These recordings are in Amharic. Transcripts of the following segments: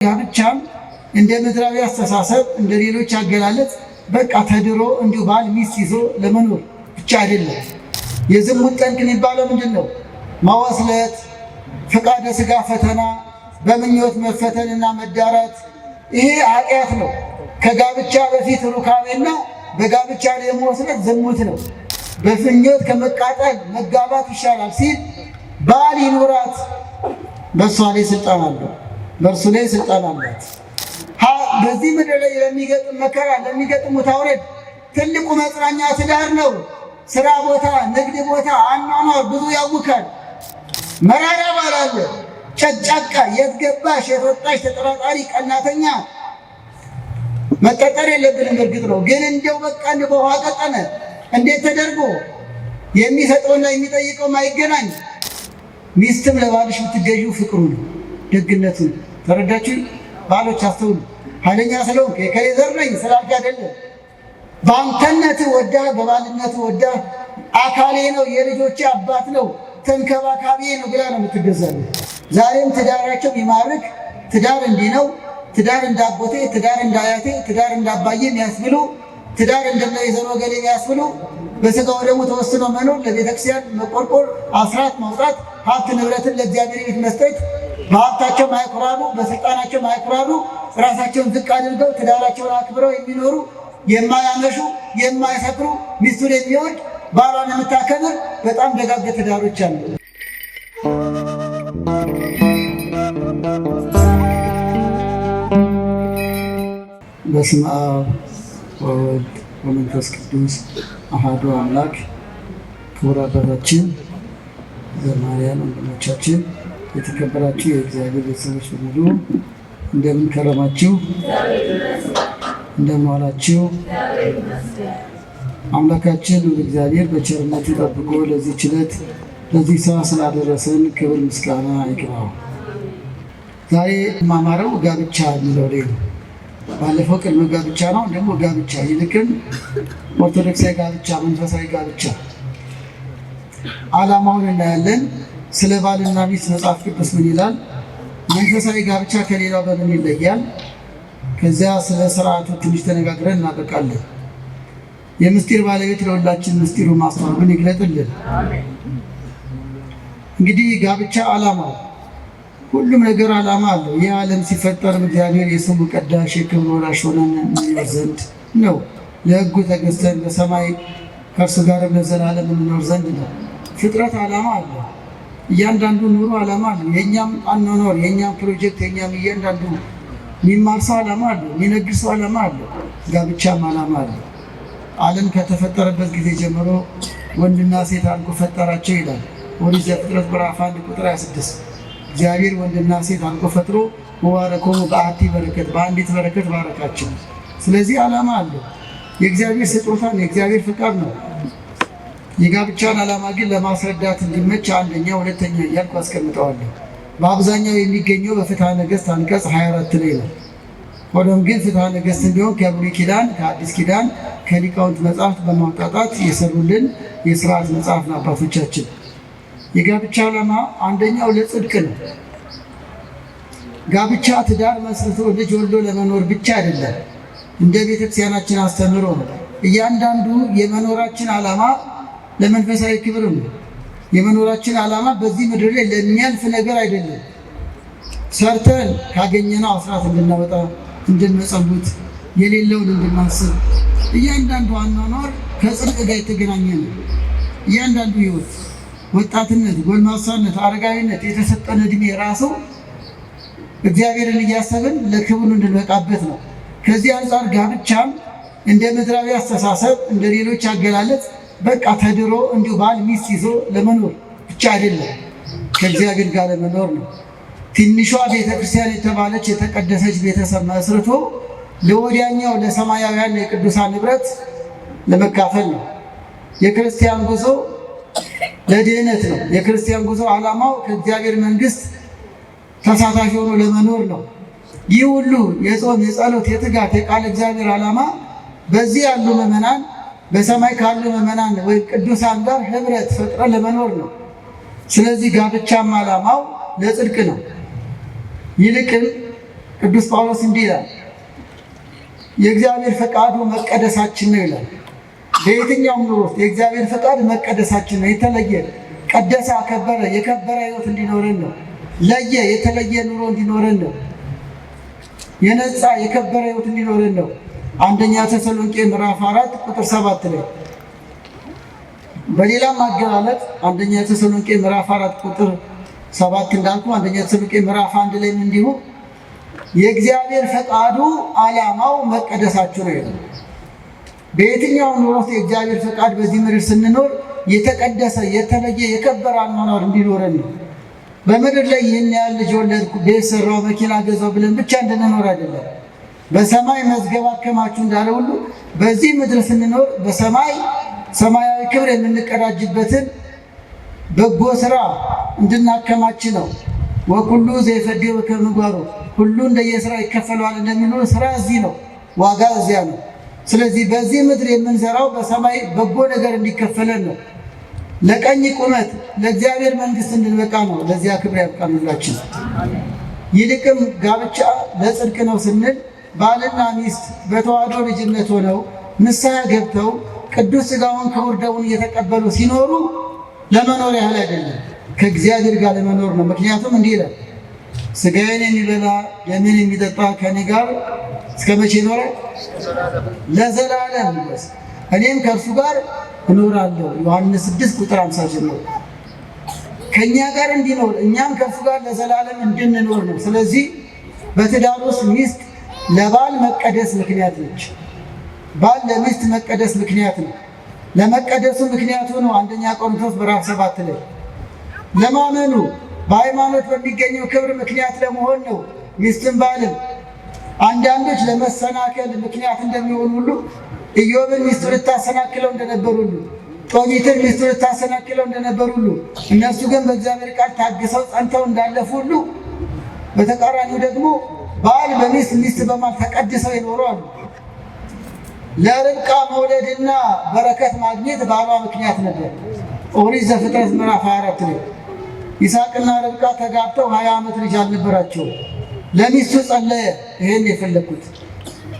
ጋብቻም እንደ ምድራዊ አስተሳሰብ እንደ ሌሎች አገላለጽ በቃ ተድሮ እንዲሁ ባል ሚስት ይዞ ለመኖር ብቻ አይደለም። የዝሙት ጠንቅ የሚባለው ምንድነው? ማወስለት፣ ፈቃደ ሥጋ ፈተና፣ በምኞት መፈተንና መዳራት፣ ይሄ ኃጢአት ነው። ከጋብቻ በፊት ሩካቤና በጋብቻ ላይ መወስለት ዝሙት ነው። በምኞት ከመቃጠል መጋባት ይሻላል ሲል ባል ይኑራት፣ በእሷ ላይ ስልጣን አለው፣ በእርሱ ላይ ስልጣን አላት። በዚህ ምድር ላይ ለሚገጥም መከራ ለሚገጥም ውጣ ውረድ ትልቁ መጽናኛ ትዳር ነው። ስራ ቦታ፣ ንግድ ቦታ አኗኗር ብዙ ያውካል። መራራ ባል አለ፣ ጨጫቃ፣ የት ገባሽ የት ወጣሽ ተጠራጣሪ፣ ቀናተኛ። መቀጠር የለብንም እርግጥ ነው፣ ግን እንደው በቃ በውሃ ቀጠነ እንዴት ተደርጎ የሚሰጠውና የሚጠይቀው ማይገናኝ። ሚስትም ለባልሽ የምትገዢው ፍቅሩ ነው፣ ደግነቱ ነው። ተረዳችሁ? ባሎች አስተውሉ። ኃይለኛ ስለሆንክ የከሌ ዘር ነኝ ስላልክ አይደለም። በአንተነት ወዳ በባልነት ወዳ አካሌ ነው የልጆቼ አባት ነው ተንከባካቢ ነው ብላ ነው የምትገዛለው። ዛሬም ትዳራቸው ቢማርክ ትዳር እንዲህ ነው፣ ትዳር እንዳጎቴ፣ ትዳር እንዳያቴ፣ ትዳር እንዳባዬ የሚያስብሉ ትዳር እንደነ ወይዘሮ ገሌ የሚያስብሉ በሥጋው ደግሞ ተወስኖ መኖር፣ ለቤተክርስቲያን መቆርቆር፣ አስራት ማውጣት፣ ሀብት ንብረትን ለእግዚአብሔር ቤት መስጠት፣ በሀብታቸው ማይኩራሩ፣ በስልጣናቸው ማይኩራሩ፣ ራሳቸውን ዝቅ አድርገው ትዳራቸውን አክብረው የሚኖሩ የማያመሹ የማይሰክሩ ሚስቱን የሚወድ ባሏን የምታከብር በጣም ደጋግ ትዳሮች አሉ። በስመ አብ ወወልድ ወመንፈስ ቅዱስ አሐዱ አምላክ። ክቡር አባታችን ዘማሪያን ወንድሞቻችን፣ የተከበራችሁ የእግዚአብሔር ቤተሰቦች በሙሉ እንደምን ከረማችሁ? እንደምን ዋላችሁ? አምላካችን እግዚአብሔር በቸርነቱ ጠብቆ ለዚህ ችለት ለዚህ ሰዓት ስላደረሰን ክብር ምስጋና ይግባው። ዛሬ የማማረው ጋብቻ የሚለው ላይ ነው። ባለፈው ቅድመ ጋብቻ ነው፣ ደግሞ ጋብቻ ይልቅም ኦርቶዶክሳዊ ጋብቻ፣ መንፈሳዊ ጋብቻ ዓላማውን እናያለን። ስለ ባልና ሚስት መጽሐፍ ቅዱስ ምን ይላል? መንፈሳዊ ጋብቻ ከሌላው በምን ይለያል? ከዚያ ስለ ስርዓቱ ትንሽ ተነጋግረን እናበቃለን። የምስጢር ባለቤት ለሁላችን ምስጢሩ ማስተዋሉን ይግለጥልን። እንግዲህ ጋብቻ ዓላማው ሁሉም ነገር ዓላማ አለው። ይህ ዓለም ሲፈጠርም እግዚአብሔር የስሙ ቀዳሽ የክብር ወራሽ ሆነን እንኖር ዘንድ ነው። ለሕጉ ተገዝተን በሰማይ ከእርሱ ጋርም ለዘላለም እንኖር ዘንድ ነው። ፍጥረት ዓላማ አለው። እያንዳንዱ ኑሮ ዓላማ አለው። የእኛም አኗኗር፣ የእኛም ፕሮጀክት፣ የእኛም እያንዳንዱ የሚማር ሰው ዓላማ አለው፣ የሚነግድ ሰው ዓላማ አለው። ጋብቻም ዓላማ አለው። ዓለም ከተፈጠረበት ጊዜ ጀምሮ ወንድና ሴት አድርጎ ፈጠራቸው ይላል ኦሪት ዘፍጥረት ምዕራፍ 1 ቁጥር 26። እግዚአብሔር ወንድና ሴት አድርጎ ፈጥሮ ወባረኮሙ በአሐቲ በረከት፣ በአንዲት በረከት ባረካቸው። ስለዚህ ዓላማ አለው። የእግዚአብሔር ስጦታ ነው፣ የእግዚአብሔር ፍቃድ ነው። የጋብቻን ዓላማ ግን ለማስረዳት እንዲመች አንደኛ ሁለተኛ እያልኩ አስቀምጠዋለሁ። በአብዛኛው የሚገኘው በፍትሐ ነገሥት አንቀጽ 24 ላይ ነው። ሆኖም ግን ፍትሐ ነገሥት እንዲሆን ከብሉይ ኪዳን ከአዲስ ኪዳን ከሊቃውንት መጽሐፍት በማውጣጣት የሰሩልን የሥርዓት መጽሐፍ ነው አባቶቻችን። የጋብቻ ዓላማ አንደኛው ለጽድቅ ነው። ጋብቻ ትዳር መስርቶ ልጅ ወልዶ ለመኖር ብቻ አይደለም፣ እንደ ቤተክርስቲያናችን አስተምህሮ ነው። እያንዳንዱ የመኖራችን ዓላማ ለመንፈሳዊ ክብር ነው። የመኖራችን ዓላማ በዚህ ምድር ላይ ለሚያልፍ ነገር አይደለም። ሰርተን ካገኘነው አስራት እንድናወጣ፣ እንድንመጸውት፣ የሌለውን እንድናስብ፣ እያንዳንዱ አኗኗር ከጽድቅ ጋር የተገናኘ ነው። እያንዳንዱ ሕይወት፣ ወጣትነት፣ ጎልማሳነት፣ አረጋዊነት የተሰጠን ዕድሜ ራሱ እግዚአብሔርን እያሰብን ለክብሩ እንድንበቃበት ነው። ከዚህ አንጻር ጋብቻም እንደ ምድራዊ አስተሳሰብ እንደ ሌሎች አገላለጽ በቃ ተድሮ እንዲሁ ባል ሚስት ይዞ ለመኖር ብቻ አይደለም፣ ከእግዚአብሔር ጋር ለመኖር ነው። ትንሿ ቤተክርስቲያን የተባለች የተቀደሰች ቤተሰብ መስርቶ ለወዲያኛው ለሰማያውያን የቅዱሳን ንብረት ለመካፈል ነው። የክርስቲያን ጉዞ ለድህነት ነው። የክርስቲያን ጉዞ ዓላማው ከእግዚአብሔር መንግሥት ተሳታፊ ሆኖ ለመኖር ነው። ይህ ሁሉ የጾም የጸሎት የትጋት የቃል እግዚአብሔር ዓላማ በዚህ ያሉ ምዕመናን በሰማይ ካሉ ምዕመናን ወይም ቅዱሳን ጋር ህብረት ፈጥረን ለመኖር ነው። ስለዚህ ጋብቻም ዓላማው ለጽድቅ ነው። ይልቅም ቅዱስ ጳውሎስ እንዲህ ይላል፣ የእግዚአብሔር ፈቃዱ መቀደሳችን ነው ይላል። በየትኛውም ኑሮ ውስጥ የእግዚአብሔር ፈቃድ መቀደሳችን ነው። የተለየ ቀደሰ፣ አከበረ፣ የከበረ ሕይወት እንዲኖረን ነው። ለየ፣ የተለየ ኑሮ እንዲኖረን ነው። የነጻ የከበረ ሕይወት እንዲኖረን ነው። አንደኛ ተሰሎንቄ ምዕራፍ 4 ቁጥር 7 ላይ በሌላም አገላለጥ አንደኛ ተሰሎንቄ ምዕራፍ 4 ቁጥር 7 እንዳልኩ አንደኛ ተሰሎንቄ ምዕራፍ 1 ላይ እንዲሁ የእግዚአብሔር ፈቃዱ ዓላማው መቀደሳችሁ ነው ይላል። በየትኛው ኑሮ ውስጥ የእግዚአብሔር ፈቃድ በዚህ ምድር ስንኖር የተቀደሰ የተለየ የከበረ አኗኗር እንዲኖረን ነው። በምድር ላይ ይህን ያህል ልጅ ወለድኩ፣ ቤት ሰራው፣ መኪና ገዛው ብለን ብቻ እንድንኖር አይደለም። በሰማይ መዝገብ አከማችሁ እንዳለ ሁሉ በዚህ ምድር ስንኖር በሰማይ ሰማያዊ ክብር የምንቀዳጅበትን በጎ ስራ እንድናከማች ነው። ወኩሉ ዘይፈዴው ከምግባሩ፣ ሁሉ እንደየስራ ይከፈለዋል እንደሚኖር ስራ እዚህ ነው፣ ዋጋ እዚያ ነው። ስለዚህ በዚህ ምድር የምንሰራው በሰማይ በጎ ነገር እንዲከፈለን ነው። ለቀኝ ቁመት ለእግዚአብሔር መንግስት እንድንበቃ ነው። ለዚያ ክብር ያብቃን ሁላችን። ይልቅም ጋብቻ ለጽድቅ ነው ስንል ባልና ሚስት በተዋህዶ ልጅነት ሆነው ንስሐ ገብተው ቅዱስ ሥጋውን ክቡር ደሙን እየተቀበሉ ሲኖሩ ለመኖር ያህል አይደለም፣ ከእግዚአብሔር ጋር ለመኖር ነው። ምክንያቱም እንዲህ ይላል፣ ሥጋዬን የሚበላ ደሜን የሚጠጣ ከኔ ጋር እስከ መቼ ይኖራል? ለዘላለም ድረስ እኔም ከእርሱ ጋር እኖራለሁ። ዮሐንስ 6 ቁጥር 50 ጀምሮ ከእኛ ጋር እንዲኖር እኛም ከእርሱ ጋር ለዘላለም እንድንኖር ነው። ስለዚህ በትዳር ውስጥ ሚስት ለባል መቀደስ ምክንያት ነች። ባል ለሚስት መቀደስ ምክንያት ነው። ለመቀደሱ ምክንያቱ ነው አንደኛ ቆሮንቶስ ምዕራፍ 7 ላይ ለማመኑ በሃይማኖት በሚገኘው ክብር ምክንያት ለመሆን ነው። ሚስትን ባልም አንዳንዶች ለመሰናከል ምክንያት እንደሚሆን ሁሉ ኢዮብን ሚስቱ ልታሰናክለው እንደነበር ሁሉ ጦቢትን ሚስቱ ልታሰናክለው እንደነበር ሁሉ እነሱ ግን በእግዚአብሔር ቃል ታግሰው ጸንተው እንዳለፉ ሁሉ በተቃራኒው ደግሞ ባል በሚስት ሚስት በባል ተቀድሰው ይኖሩ አሉ። ለርብቃ መውለድና በረከት ማግኘት ባሏ ምክንያት ነበር። ኦሪት ዘፍጥረት ምዕራፍ 24 ላይ ይስሐቅና ርብቃ ተጋብተው 20 ዓመት ልጅ አልነበራቸውም። ለሚስቱ ጸለየ። ይሄን የፈለኩት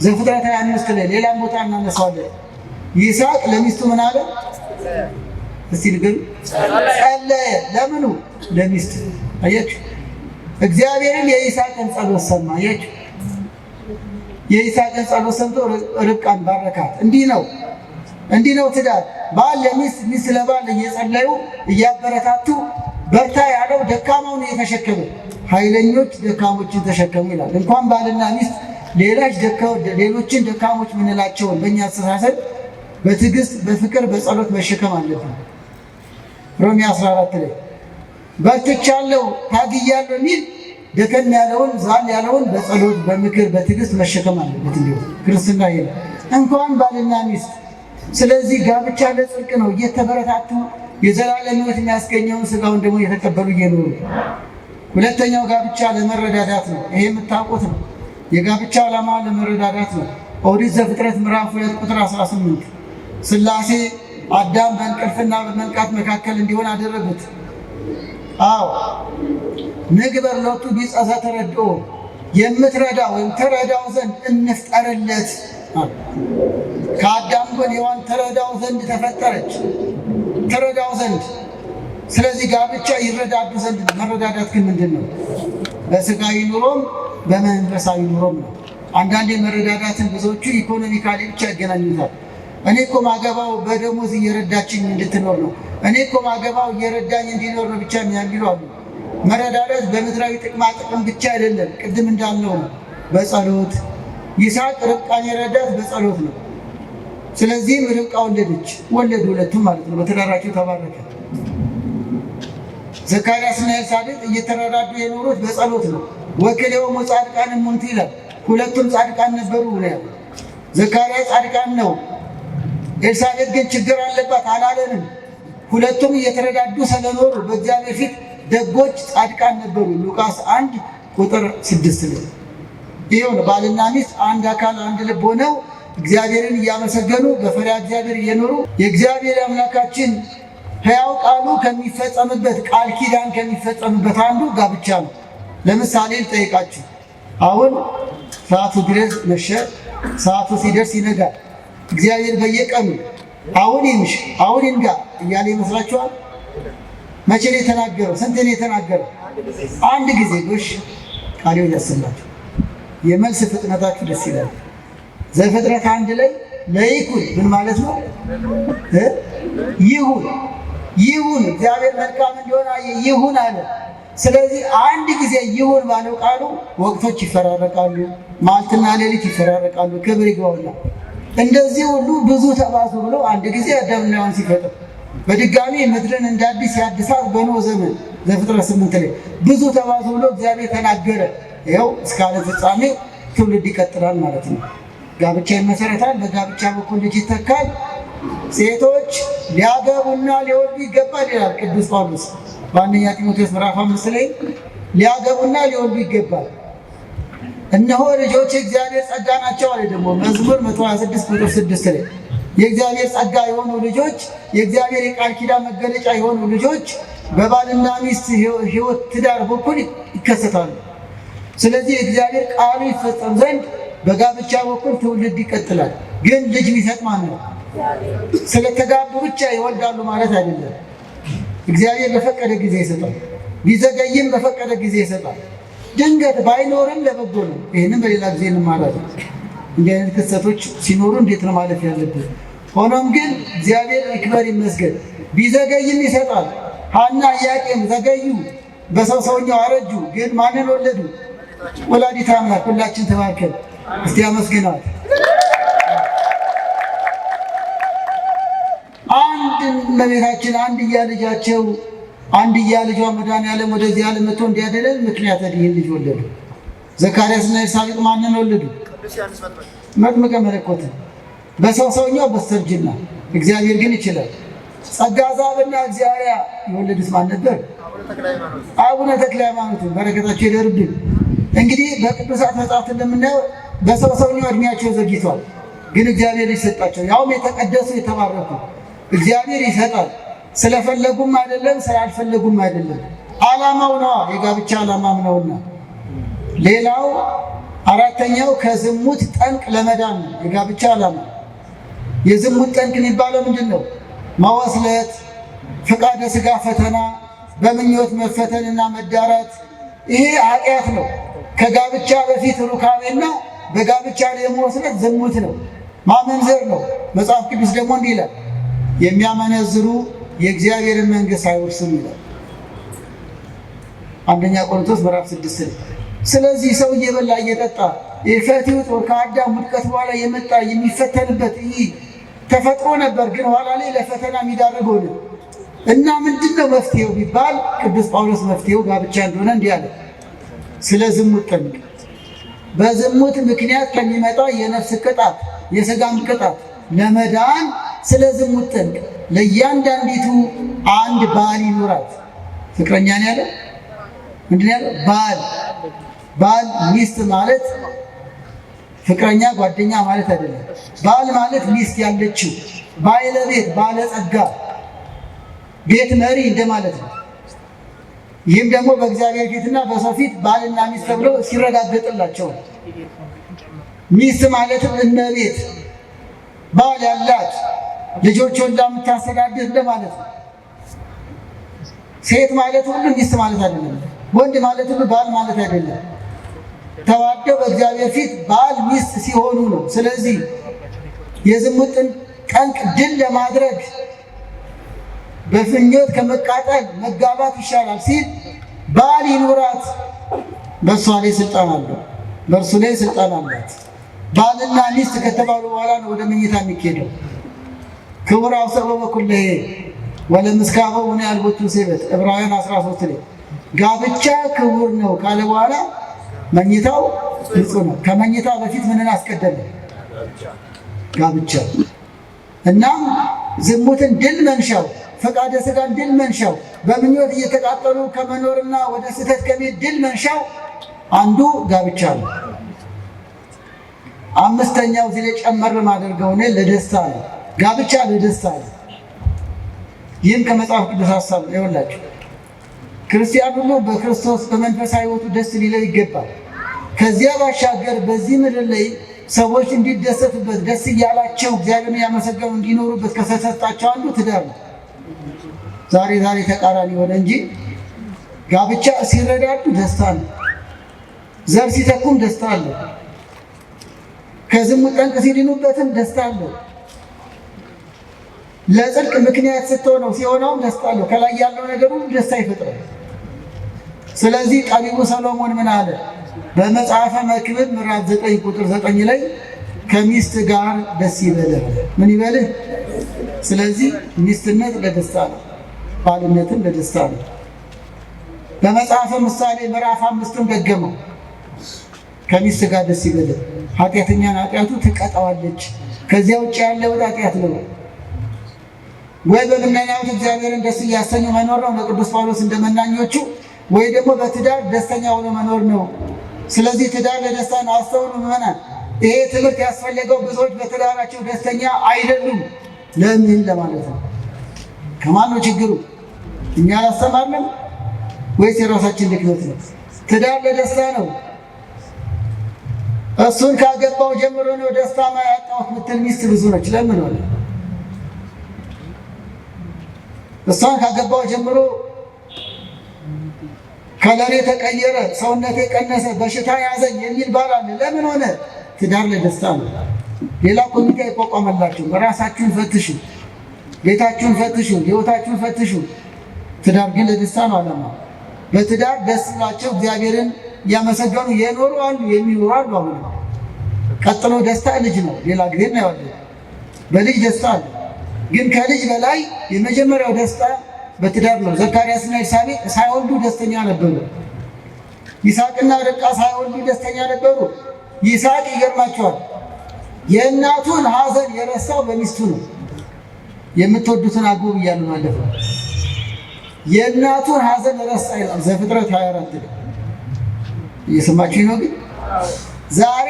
ዘፍጥረት 25 ላይ ሌላም ቦታ እናነሳዋለን። ይስሐቅ ለሚስቱ ምን አለ? እስቲ ንገሩ። ጸለየ። ለምኑ? ለሚስቱ። አያችሁ፣ እግዚአብሔርም የይስሐቅን ጸሎት ሰማ። አያችሁ፣ የይስሐቅን ጸሎት ሰምቶ ርብቃን ባረካት። እንዲህ ነው ትዳር። ባል ለሚስት ሚስት ለባል እየጸለዩ እያበረታቱ በርታ ያለው ደካማውን እየተሸከመ ኃይለኞች ደካሞችን ተሸከሙ ይላል። እንኳን ባልና ሚስት ሌሎችን ደካሞች ምንላቸውን በእኛ አስተሳሰብ በትዕግስት በፍቅር በጸሎት መሸከም አለብን። ሮሜ 14 ላይ በርትቻለሁ ታግያለሁ የሚል ደከም ያለውን ዛል ያለውን በጸሎት በምክር በትዕግስት መሸከም አለበት። እንዲሁ ክርስትና ይሄ እንኳን ባልና ሚስት። ስለዚህ ጋብቻ ለጽድቅ ነው። እየተበረታቱ የዘላለም ሕይወት የሚያስገኘውን ሥጋውን ደግሞ እየተቀበሉ እየኖሩ። ሁለተኛው ጋብቻ ለመረዳዳት ነው። ይሄ የምታውቁት ነው። የጋብቻ ዓላማ ለመረዳዳት ነው። ኦሪት ዘፍጥረት ምዕራፍ 2 ቁጥር 18 ሥላሴ አዳም በእንቅልፍና በመንቃት መካከል እንዲሆን አደረጉት። አዎ ንግበር ሎቱ ቢጸ ዘተረድኦ የምትረዳ ወይም ተረዳው ዘንድ እንፍጠርለት። ከአዳም ጎን ሔዋን ተረዳው ዘንድ ተፈጠረች፣ ተረዳው ዘንድ። ስለዚህ ጋብቻ ይረዳዱ ዘንድ። መረዳዳት ግን ምንድን ነው? በሥጋዊ ኑሮም በመንፈሳዊ ኑሮም ነው። አንዳንዴ መረዳዳትን ብዙዎቹ ኢኮኖሚካሊ ብቻ ያገናኙታል። እኔ እኮ ማገባው በደሞዝ እየረዳችኝ እንድትኖር ነው፣ እኔ እኮ ማገባው እየረዳኝ እንዲኖር ነው ብቻ የሚሉ አሉ። መረዳዳት በምድራዊ ጥቅማ ጥቅም ብቻ አይደለም። ቅድም እንዳልነው ነው፣ በጸሎት ይስሐቅ ርብቃን የረዳት በጸሎት ነው። ስለዚህም ርብቃ ወለዱ፣ ሁለቱም ማለት ነው። በትዳራቸው ተባረከ። ዘካርያስና ኤልሳቤጥ እየተረዳዱ የኖሩት በጸሎት ነው። ወክልኤሆሙ ጻድቃን እሙንቱ ይላል። ሁለቱም ጻድቃን ነበሩ ብለያል። ዘካርያስ ጻድቃን ነው፣ ኤልሳቤጥ ግን ችግር አለባት አላለንም። ሁለቱም እየተረዳዱ ስለኖሩ በእግዚአብሔር ፊት ደጎች ጻድቃን ነበሩ። ሉቃስ 1 ቁጥር 6 ላይ ይኸው ነው። ባልና ሚስት አንድ አካል አንድ ልብ ሆነው እግዚአብሔርን እያመሰገኑ በፈሪሃ እግዚአብሔር እየኖሩ የእግዚአብሔር አምላካችን ሕያው ቃሉ ከሚፈጸምበት ቃል ኪዳን ከሚፈጸምበት አንዱ ጋብቻ ነው። ለምሳሌ ልጠይቃችሁ። አሁን ሰዓቱ ድረስ መሸ፣ ሰዓቱ ሲደርስ ይነጋል። እግዚአብሔር በየቀኑ አሁን ይምሽ አሁን ይንጋ እያለ ይመስላችኋል? መቼ ነው የተናገረው? ስንት ነው የተናገረው? አንድ ጊዜ ጎሽ ቃሌው ያሰማችሁ። የመልስ ፍጥነታችሁ ደስ ይላል። ዘፍጥረት 1 ላይ ለይኩን ምን ማለት ነው? ይሁን ይሁን እግዚአብሔር መልካም እንደሆነ ይሁን አለ። ስለዚህ አንድ ጊዜ ይሁን ባለው ቃሉ ወቅቶች ይፈራረቃሉ፣ ማልትና ሌሊት ይፈራረቃሉ። ክብር ይግባውና እንደዚህ ሁሉ ብዙ ተባዙ ብሎ አንድ ጊዜ አዳምና ሔዋን ሲፈጥር በድጋሚ ምድርን እንደ አዲስ ያድሳት በኖህ ዘመን ዘፍጥረት 8 ላይ ብዙ ተባዙ ብሎ እግዚአብሔር ተናገረ። ይኸው እስከ ዓለም ፍጻሜ ትውልድ ይቀጥላል ማለት ነው። ጋብቻ ይመሰረታል፣ በጋብቻ በኩል ልጅ ይተካል። ሴቶች ሊያገቡና ሊወልዱ ይገባል ይላል ቅዱስ ጳውሎስ በአንደኛ ጢሞቴዎስ ምዕራፍ 5 ላይ ሊያገቡና ሊወልዱ ይገባል። እነሆ ልጆች የእግዚአብሔር ጸጋ ናቸው አለ። ደግሞ መዝሙር 126 ቁጥር 6 ላይ የእግዚአብሔር ጸጋ የሆኑ ልጆች፣ የእግዚአብሔር የቃል ኪዳን መገለጫ የሆኑ ልጆች በባልና ሚስት ሕይወት ትዳር በኩል ይከሰታሉ። ስለዚህ የእግዚአብሔር ቃሉ ይፈጸም ዘንድ በጋብቻ በኩል ትውልድ ይቀጥላል። ግን ልጅ የሚሰጥ ማን ነው? ስለተጋቡ ብቻ ይወልዳሉ ማለት አይደለም። እግዚአብሔር በፈቀደ ጊዜ ይሰጣል፣ ቢዘገይም በፈቀደ ጊዜ ይሰጣል። ድንገት ባይኖርም ለበጎ ነው። ይህንም በሌላ ጊዜ እንማራለን። እንዲህ አይነት ክስተቶች ሲኖሩ እንዴት ነው ማለፍ ያለብን? ሆኖም ግን እግዚአብሔር ይክበር ይመስገን፣ ቢዘገይም ይሰጣል። ሐና ኢያቄም ዘገዩ፣ በሰው ሰውኛው አረጁ፣ ግን ማንን ወለዱ? ወላዲተ አምላክ። ሁላችን ተባርከን እስቲ አመስግናት። አንድ እመቤታችን አንድያ ልጃቸው አንድያ ልጇ መድኃኒዓለም ወደዚህ ዓለም መጥቶ እንዲያድነን ምክንያት ይህን ልጅ ወለዱ። ዘካርያስና ኤልሳቤጥ ማንን ወለዱ? መጥምቀ መለኮትን በሰው ሰውኛው በስተርጅና። እግዚአብሔር ግን ይችላል። ጸጋ ዛብና እግዚአብሔር የወለዱት ማን ነበር? አቡነ ተክለ ሃይማኖት። በረከታቸው ይደርብን። እንግዲህ በቅዱሳት መጽሐፍት እንደምናየው በሰው ሰውኛው እድሜያቸው ዘግይቷል፣ ግን እግዚአብሔር ይሰጣቸው፣ ያውም የተቀደሱ የተባረኩ። እግዚአብሔር ይሰጣል። ስለፈለጉም አይደለም፣ ስላልፈለጉም አይደለም። ዓላማው ነዋ፣ የጋብቻ ዓላማም ነውና። ሌላው አራተኛው ከዝሙት ጠንቅ ለመዳን ነው የጋብቻ ዓላማ። የዝሙት ጠንቅ የሚባለው ምንድን ነው? መወስለት፣ ፈቃደ ሥጋ ፈተና፣ በምኞት መፈተንና መዳራት። ይሄ ኃጢአት ነው። ከጋብቻ በፊት ሩካቤና በጋብቻ ላይ መወስለት ዝሙት ነው፣ ማመንዘር ነው። መጽሐፍ ቅዱስ ደግሞ እንዲህ ይላል፣ የሚያመነዝሩ የእግዚአብሔርን መንግሥት አይወርስም ይላል አንደኛ ቆሮንቶስ ምዕራፍ 6 ላይ። ስለዚህ ሰው እየበላ እየጠጣ የፈቲው ጦር ከአዳም ውድቀት በኋላ የመጣ የሚፈተንበት ይህ ተፈጥሮ ነበር፣ ግን ኋላ ላይ ለፈተና የሚዳርገው ነው። እና ምንድነው መፍትሄው ቢባል ቅዱስ ጳውሎስ መፍትሄው ጋብቻ እንደሆነ እንዲህ አለ። ስለ ዝሙት ጠንቅ፣ በዝሙት ምክንያት ከሚመጣ የነፍስ ቅጣት፣ የሥጋም ቅጣት ለመዳን ስለ ዝሙት ጠንቅ ለእያንዳንዲቱ አንድ ባል ይኑራት። ፍቅረኛ ነው ያለ ምንድን ያለ? ባል ሚስት ማለት ፍቅረኛ ጓደኛ ማለት አይደለም። ባል ማለት ሚስት ያለችው ባለቤት፣ ባለጸጋ፣ ቤት መሪ እንደማለት ነው። ይህም ደግሞ በእግዚአብሔር ፊትና በሰው ፊት ባልና ሚስት ተብለው ሲረጋገጥላቸው፣ ሚስት ማለትም እመቤት፣ ባል ያላት ልጆች ወልዳ የምታስተዳድር እንደማለት ነው። ሴት ማለት ሁሉ ሚስት ማለት አይደለም። ወንድ ማለት ሁሉ ባል ማለት አይደለም። ተዋደው በእግዚአብሔር ፊት ባል ሚስት ሲሆኑ ነው። ስለዚህ የዝሙትን ጠንቅ ድል ለማድረግ በፍኞት ከመቃጠል መጋባት ይሻላል ሲል ባል ይኑራት። በእሷ ላይ ስልጣን አለው፣ በእርሱ ላይ ስልጣን አላት። ባልና ሚስት ከተባሉ በኋላ ነው ወደ መኝታ የሚኬደው። ክቡር አውሰበ በኩለ ወለምስካበው ሆነ ያልቦቱ ሴበት ዕብራውያን 13 ላይ ጋብቻ ክቡር ነው ካለ በኋላ መኝታው ንጹህ ነው። ከመኝታ በፊት ምንን አስቀደመ? ጋብቻ። እናም ዝሙትን ድል መንሻው፣ ፈቃደ ሥጋን ድል መንሻው፣ በምኞት እየተቃጠሉ ከመኖርና ወደ ስህተት ከመሄድ ድል መንሻው አንዱ ጋብቻ ነው። አምስተኛው እዚህ ላይ ጨመር ማደርገው እኔ ለደስታ ነው። ጋብቻ ለደስታ ነው። ይህም ከመጽሐፍ ቅዱስ ሐሳብ ነው። ይኸውላችሁ ክርስቲያን ሁሉ በክርስቶስ በመንፈሳዊ ሕይወቱ ደስ ሊለው ይገባል። ከዚያ ባሻገር በዚህ ምድር ላይ ሰዎች እንዲደሰቱበት ደስ እያላቸው እግዚአብሔርን ያመሰገኑ እንዲኖሩበት ከሰጣቸው አንዱ ትዳር ነው። ዛሬ ተቃራኒ ሆነ እንጂ ጋብቻ ሲረዳዱ ደስታ ነው። ዘር ሲተኩም ደስታ አለው። ከዝሙት ጠንቅ ሲድኑበትም ደስታ አለው። ለጽድቅ ምክንያት ስትሆነው ሲሆነው ደስታ አለው። ከላይ ያለው ነገር ሁሉ ደስታ ይፈጥራል። ስለዚህ ጠቢቡ ሰሎሞን ምን አለ? በመጽሐፈ መክብብ ምዕራፍ 9 ቁጥር 9 ላይ ከሚስት ጋር ደስ ይበልህ። ምን ይበልህ? ስለዚህ ሚስትነት ለደስታ ነው፣ ባልነትም ለደስታ ነው። በመጽሐፈ ምሳሌ ምዕራፍ 5 ደገመው። ከሚስት ጋር ደስ ይበልህ፣ ኃጢአተኛን ኃጢአቱ ትቀጣዋለች፣ ከዚያ ውጭ ያለው ኃጢአት ነው። ወይ በመናኛው እግዚአብሔርን ደስ እያሰኙ መኖር ነው ለቅዱስ ጳውሎስ እንደመናኞቹ፣ ወይ ደግሞ በትዳር ደስተኛ ሆኖ መኖር ነው። ስለዚህ ትዳር ለደስታ ነው። አስተውሉ ምዕመናን፣ ይሄ ትምህርት ያስፈለገው ብዙዎች በትዳራቸው ደስተኛ አይደሉም። ለምን ለማለት ነው። ከማን ነው ችግሩ? እኛ አላስተማርንም ወይስ የራሳችን ድክመት ነው? ትዳር ለደስታ ነው። እሱን ካገባው ጀምሮ ነው ደስታ ማያጣው ምትል ሚስት ብዙ ነች። ለምን ሆነ? እሷን ካገባው ጀምሮ ከለሬ ተቀየረ፣ ሰውነቴ ቀነሰ፣ በሽታ ያዘኝ የሚል ባል አለ። ለምን ሆነ? ትዳር ለደስታ ነው። ሌላ ኮሚቴ አይቋቋመላችሁ። ራሳችሁን ፈትሹ፣ ቤታችሁን ፈትሹ፣ ህይወታችሁን ፈትሹ። ትዳር ግን ለደስታ ነው ዓላማ። በትዳር ደስ ብሏቸው እግዚአብሔርን ያመሰገኑ የኖሩ አሉ፣ የሚኖሩ አሉ። አሁን ቀጥሎ ደስታ ልጅ ነው። ሌላ ጊዜ እናየዋለን። በልጅ ደስታ አለ። ግን ከልጅ በላይ የመጀመሪያው ደስታ በትዳር ነው። ዘካርያስና ኤልሳቤጥ ሳይወልዱ ደስተኛ ነበሩ። ይስሐቅና ርብቃ ሳይወልዱ ደስተኛ ነበሩ። ይስሐቅ ይገርማቸዋል፣ የእናቱን ሐዘን የረሳው በሚስቱ ነው። የምትወዱትን አግቡ እያሉ ማለፈ የእናቱን ሐዘን ረሳ ይላል ዘፍጥረት 24 ላይ። እየሰማችሁ ነው? ግን ዛሬ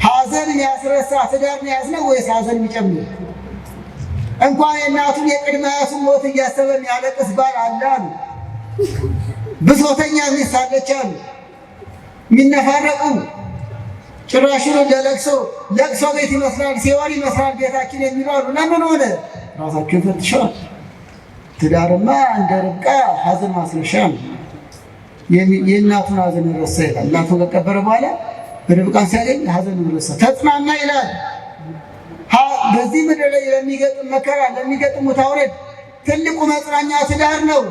ሐዘንን ያስረሳ ትዳር ነው ያዝነው ወይስ ሐዘን የሚጨምር? እንኳን የእናቱን የቅድመ አያቱን ሞት እያሰበ የሚያለቅስ ባል አለ አሉ። ብሶተኛ ሚስት አለች አሉ። የሚነፋረቁ ጭራሹን ለቅሶ ቤት ይመስላል፣ ሲኦል ይመስላል ቤታችን የሚሉ አሉ። ለምን ሆነ? ራሳቸውን ፈትሸዋል። ትዳርማ እንደ ርብቃ ሐዘን ማስረሻ ነው። የእናቱን ሐዘን ረሳ ይላል። እናቱ ከቀበረ በኋላ ርብቃን ሲያገኝ ሐዘን ረሳ፣ ተጽናና ይላል። በዚህ ምድር ላይ ለሚገጥም መከራ፣ ለሚገጥም ውጣ ውረድ ትልቁ መጽናኛ ትዳር ነው።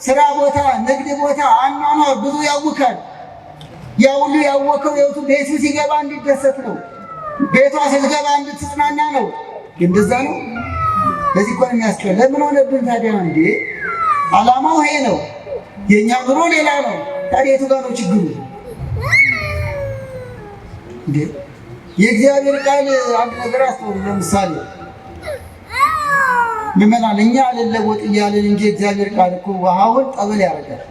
ስራ ቦታ፣ ንግድ ቦታ፣ አኗኗር ብዙ ያውካል። ያ ሁሉ ያወከው ቤቱ ሲገባ እንዲደሰት ነው። ቤቷ ስትገባ እንድትጽናና ነው። እንደዛ ነው። ለዚህ እኮ ነው የሚያስጨው። ለምን ሆነብን ታዲያ? እንዴ ዓላማው ይሄ ነው። የእኛ ኑሮ ሌላ ነው። ታዲያ የቱ ጋር ነው ችግሩ? እንዴ የእግዚአብሔር ቃል አንድ ነገር አስተውሉ። ለምሳሌ ምዕመናን እኛ አልለወጥ እያልን እንጂ እግዚአብሔር ቃል እኮ ውሃውን ጠበል ያደርጋል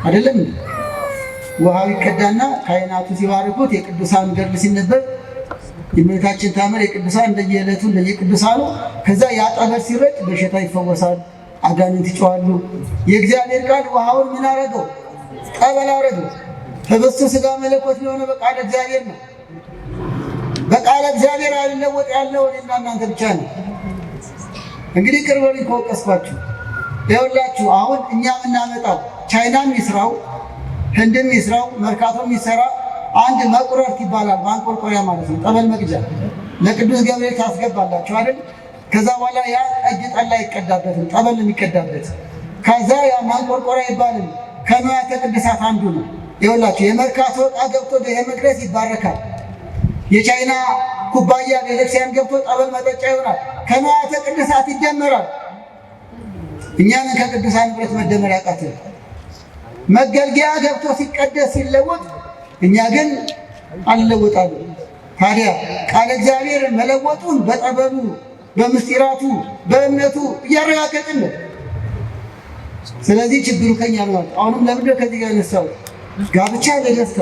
አይደለም? ውሃው ይቀዳና ካህናቱ ሲባርኩት የቅዱሳን ገድል ሲነበብ የእመቤታችን ታምር የቅዱሳን እንደየዕለቱ እንደየቅዱሳኑ ከዛ ያ ጠበል ሲረጭ በሽታ ይፈወሳል፣ አጋንንት ይጮኻሉ። የእግዚአብሔር ቃል ውሃውን ምን አደረገው? ጠበል አደረገው። ህብስቱ ሥጋ መለኮት የሆነ በቃለ እግዚአብሔር ነው። በቃለ እግዚአብሔር አልለወጥ ያለው እኔና እናንተ ብቻ ነው። እንግዲህ ቅርብ በሉኝ ከወቀስኳችሁ። ይኸውላችሁ አሁን እኛ የምናመጣው ቻይናም ይስራው ህንድም ይስራው መርካቶም ይሰራ አንድ መቁረርት ይባላል። ማንቆርቆሪያ ማለት ነው። ጠበል መቅጃ ለቅዱስ ገብርኤል ታስገባላችሁ አይደል? ከዛ በኋላ ያ ጠጅ ጠላ አይቀዳበትም፣ ጠበል የሚቀዳበት። ከዛ ያ ማንቆርቆሪያ ይባላል። ከንዋያተ ቅድሳት አንዱ ነው። ይኸውላችሁ የመርካቶ ዕቃ ገብቶ ቤተ መቅደስ ይባረካል። የቻይና ኩባያ ቤተክርስቲያን ገብቶ ጠበል መጠጫ ይሆናል። ከንዋያተ ቅድሳት ይደመራል። እኛንን ከቅዱሳን ንብረት መደመር ያቃተን መገልገያ ገብቶ ሲቀደስ ሲለወጥ፣ እኛ ግን አንለወጣለን። ታዲያ ቃለ እግዚአብሔር መለወጡን በጠበሉ በምስጢራቱ በእምነቱ እያረጋገጥን ነው። ስለዚህ ችግሩ ከኛ ነው። አሁንም ለምንድነው ከዚህ ጋር ነሳው? ጋብቻ ለደስታ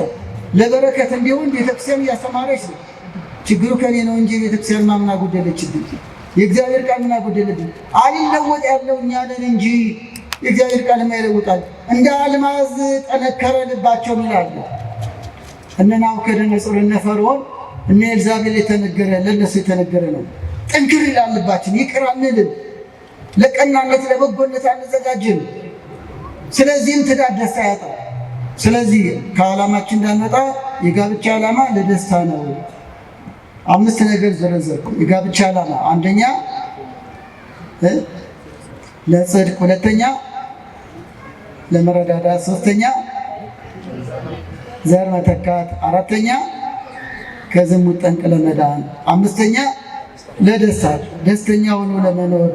ለበረከት እንዲሆን ቤተክርስቲያን እያስተማረች ነው። ችግሩ ከኔ ነው እንጂ ቤተክርስቲያን ማምና ጎደለችብኝ። የእግዚአብሔር ቃል ምን ጎደለብኝ? አልለወጥ ያለው እኛ ነን እንጂ የእግዚአብሔር ቃል ይለውጣል። እንደ አልማዝ ጠነከረ ልባቸው ይላል። እነ ናቡከደነፆር እነ ፈርዖን እነ ኤልዛቤል የተነገረ ለነሱ የተነገረ ነው። ጠንክር ይላል ልባችን፣ ይቅር አንልም፣ ለቀናነት ለበጎነት አንዘጋጅም። ስለዚህም ትዳር ደስታ ያጣል። ስለዚህ ከዓላማችን እንዳንወጣ የጋብቻ ዓላማ ለደስታ ነው። 5 ነገር ዘረዘርኩ። የጋብቻ ዓላማ አንደኛ ለጽድቅ፣ ሁለተኛ ለመረዳዳት፣ ሶስተኛ ዘር መተካት፣ አራተኛ ከዝሙት ጠንቅ ለመዳን፣ አምስተኛ ለደስታ ደስተኛ ሆኖ ለመኖር፣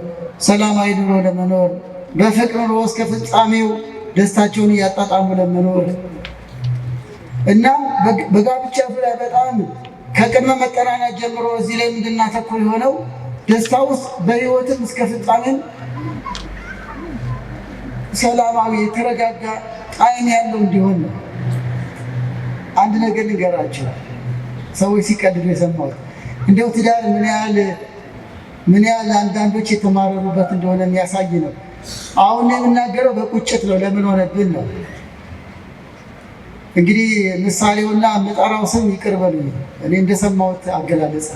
ሰላማዊ ኑሮ ለመኖር፣ በፍቅር ኑሮ እስከ ፍጻሜው ደስታቸውን እያጣጣሙ ለመኖር። እናም በጋብቻ ላይ በጣም ከቅድመ መጠናናት ጀምሮ እዚህ ላይ እንድናተኩር የሆነው ደስታ ውስጥ በሕይወትም እስከ ፍጻሜም ሰላማዊ የተረጋጋ ጣዕም ያለው እንዲሆን ነው። አንድ ነገር ልንገራችሁ፣ ሰዎች ሲቀድዱ የሰማሁት እንደው ትዳር ምን ያህል አንዳንዶች የተማረሩበት እንደሆነ የሚያሳይ ነው። አሁን የምናገረው በቁጭት ነው። ለምን ሆነብን ነው። እንግዲህ ምሳሌውና የምጠራው ስም ይቅር በሉኝ፣ እኔ እንደሰማሁት አገላለጽ።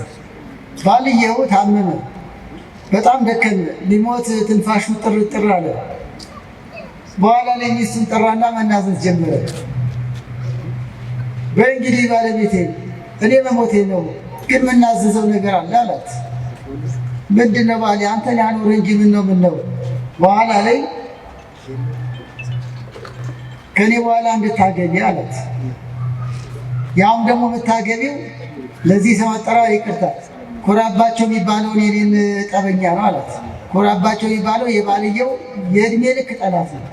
ባልየው ታመመ፣ በጣም ደከመ፣ ሊሞት ትንፋሹ ጥር አለ። በኋላ ላይ ሚስቱን ጠራና መናዘዝ ጀመረ። በእንግዲህ ባለቤቴ እኔ መሞቴ ነው፣ ግን የምናዘዘው ነገር አለ አላት። ምንድን ነው ባሌ? አንተን ያኖር እንጂ ምን ነው በኋላ ላይ ከኔ በኋላ እንድታገቢ አላት። ያም ደግሞ የምታገቢው ለዚህ ሰው አጠራር ይቅርታ ኮራባቸው የሚባለውን የኔን ጠበኛ ነው አላት። ኮራባቸው የሚባለው የባልየው የእድሜ ልክ ጠላት ነው።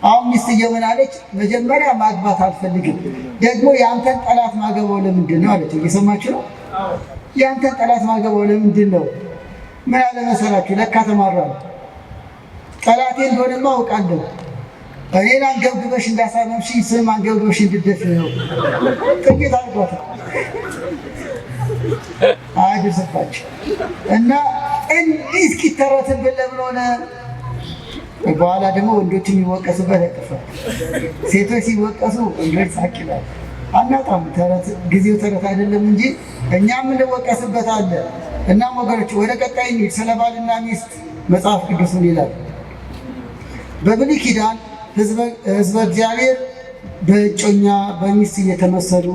አሁን ሚስትየው ምን አለች? መጀመሪያ ማግባት አልፈልግም፣ ደግሞ የአንተን ጠላት ማገባው ለምንድን ነው አለች። እየሰማችሁ ነው? የአንተን ጠላት ማገባው ለምንድን ነው? ምን አለ መሰላችሁ? ለካ ተማራለሁ። ጠላቴ እንደሆነማ አውቃለሁ። እኔን አንገብግበሽ እንዳሳመምሽኝ ስም አንገብግበሽ እንድትደፍሪ ነው። ጥቂት አድርጓታል። አያድርስባችሁ እና እንዲህ እስኪተረትብን ለምን ሆነ? በኋላ ደግሞ ወንዶች የሚወቀሱበት ያጠፋል። ሴቶች ሲወቀሱ ወንዶች ሳቅ ይላል። አናጣም። ጊዜው ተረት አይደለም እንጂ እኛም እንወቀስበት አለ። እናም ወገኖች ወደ ቀጣይ እንሂድ። ስለ ባልና ሚስት መጽሐፍ ቅዱስን ይላል። በብሉይ ኪዳን ሕዝበ እግዚአብሔር በእጮኛ በሚስት እየተመሰሉ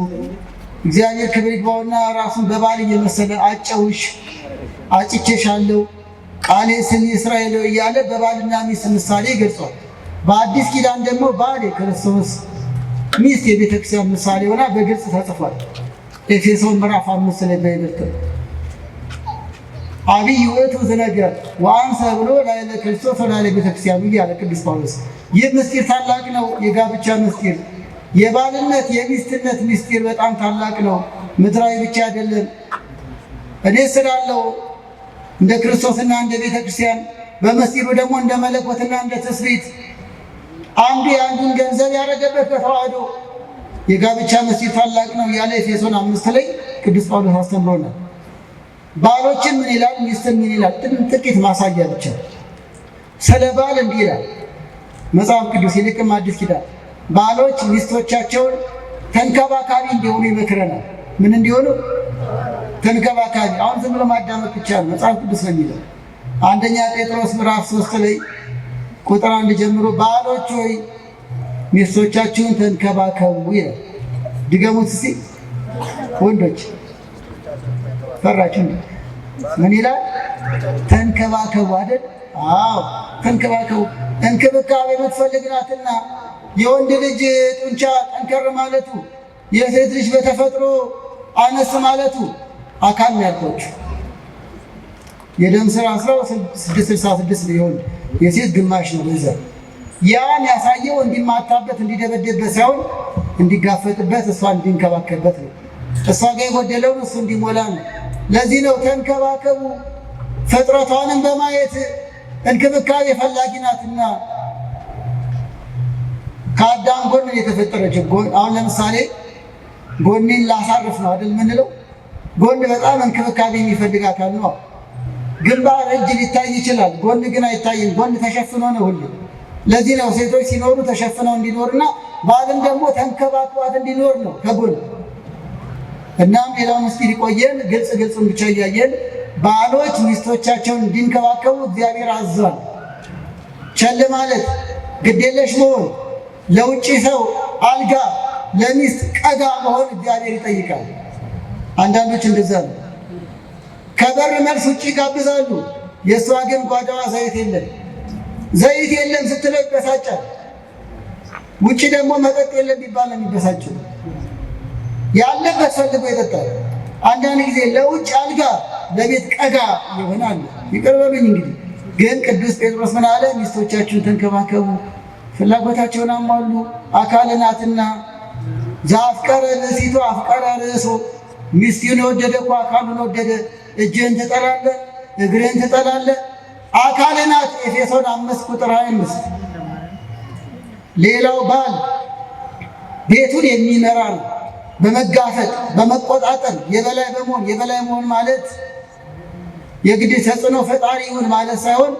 እግዚአብሔር ክብር ይግባውና ራሱን በባል እየመሰለ አጨውሽ፣ አጭቼሻለሁ፣ ቃሌ ስሚ እስራኤል እያለ በባልና ሚስት ምሳሌ ገልጿል። በአዲስ ኪዳን ደግሞ ባል የክርስቶስ ሚስት የቤተክርስቲያን ምሳሌ ሆና በግልጽ ተጽፏል። ኤፌሶን ምዕራፍ 5 ላይ በይበልጥ አብይ ውእቱ ዝነገር ወአንሰ ብሎ ላዕለ ክርስቶስ ወላዕለ ቤተክርስቲያኑ እያለ ቅዱስ ጳውሎስ። ይህ ምስጢር ታላቅ ነው። የጋብቻ ምስጢር፣ የባልነት የሚስትነት ምስጢር በጣም ታላቅ ነው። ምድራዊ ብቻ አይደለም። እኔ ስላለው እንደ ክርስቶስና እንደ ቤተክርስቲያን፣ በምስጢሩ ደግሞ እንደ መለኮትና እንደ ትስብእት አንዱ የአንዱን ገንዘብ ያደረገበት በተዋህዶ የጋብቻ ምስጢር ታላቅ ነው እያለ ኤፌሶን 5 ላይ ቅዱስ ጳውሎስ አስተምሮናል። ባሎችን ምን ይላል? ሚስትን ምን ይላል? ጥቂት ማሳያ ብቻ። ስለ ባል እንዲህ ይላል መጽሐፍ ቅዱስ፣ ይልቅም አዲስ ኪዳን ባሎች ሚስቶቻቸውን ተንከባካቢ እንዲሆኑ ይመክረናል። ምን እንዲሆኑ? ተንከባካቢ። አሁን ዝም ብሎ ማዳመጥ ብቻ ነው፣ መጽሐፍ ቅዱስ ነው የሚለው። አንደኛ ጴጥሮስ ምዕራፍ 3 ላይ ቁጥር 1 ጀምሮ ባሎች ሆይ ሚስቶቻችሁን ተንከባከቡ ይላል። ድገሙት እስቲ ወንዶች፣ ፈራችሁ? ምን ይላል? ተንከባከቡ አይደል? አዎ ተንከባከቡ። እንክብካቤ የምትፈልግ ናትና የወንድ ልጅ ጡንቻ ጠንከር ማለቱ፣ የሴት ልጅ በተፈጥሮ አነስ ማለቱ አካል ነው ያልኳችሁ። የደም ስር 666 ሊሆን የሴት ግማሽ ነው። በዛ ያን ያሳየው እንዲማታበት እንዲደበደበት ሳይሆን እንዲጋፈጥበት፣ እሷ እንዲንከባከበት ነው። እሷ ጋር የጎደለውን እሱ እንዲሞላ ነው። ለዚህ ነው ተንከባከቡ፣ ፍጥረቷንም በማየት እንክብካቤ ፈላጊ ናትና። ከአዳም ጎን የተፈጠረች ጎን። አሁን ለምሳሌ ጎኔን ላሳርፍ ነው አይደል የምንለው? ጎን በጣም እንክብካቤ የሚፈልግ አካል ነው። ግንባር፣ እጅ ሊታይ ይችላል፣ ጎን ግን አይታይም። ጎን ተሸፍኖ ነው ሁሉ። ለዚህ ነው ሴቶች ሲኖሩ ተሸፍነው እንዲኖርና ባልም ደግሞ ተንከባክቧት እንዲኖር ነው ከጎን እናም ሌላው ምስጢር ይቆየን፣ ግልጹን ብቻ እያየን ባሎች ሚስቶቻቸውን እንዲንከባከቡ እግዚአብሔር አዟል። ቸል ማለት፣ ግዴለሽ መሆን፣ ለውጭ ሰው አልጋ ለሚስት ቀጋ መሆን እግዚአብሔር ይጠይቃል። አንዳንዶች እንደዛ ነው። ከበር መልስ ውጭ ይጋብዛሉ። የእሷ ግን ጓዳዋ ዘይት የለም ስትለው ይበሳጫል። ውጭ ደግሞ መጠጥ የለም ቢባል ነው የሚበሳጨው። ያለበት ፈልጎ ይጠጣል። አንዳንድ ጊዜ ለውጭ አልጋ ለቤት ቀጋ ይሆናል። ይቅር በሉኝ እንግዲህ። ግን ቅዱስ ጴጥሮስ ምን አለ? ሚስቶቻችሁን ተንከባከቡ፣ ፍላጎታቸውን አሟሉ፣ አካል ናትና። ዘአፍቀረ ብእሲቶ አፍቀረ ርእሶ። ሚስቱን የወደደ እኮ አካሉን ወደደ። እጅህን ትጠላለህ፣ እግርህን ትጠላለህ፣ አካል ናት። ኤፌሶን 5:25። ሌላው ባል ቤቱን የሚመራ ነው። በመጋፈጥ በመቆጣጠር የበላይ መሆን ማለት የግድ ተጽዕኖ ፈጣሪ ይሁን ማለት ሳይሆን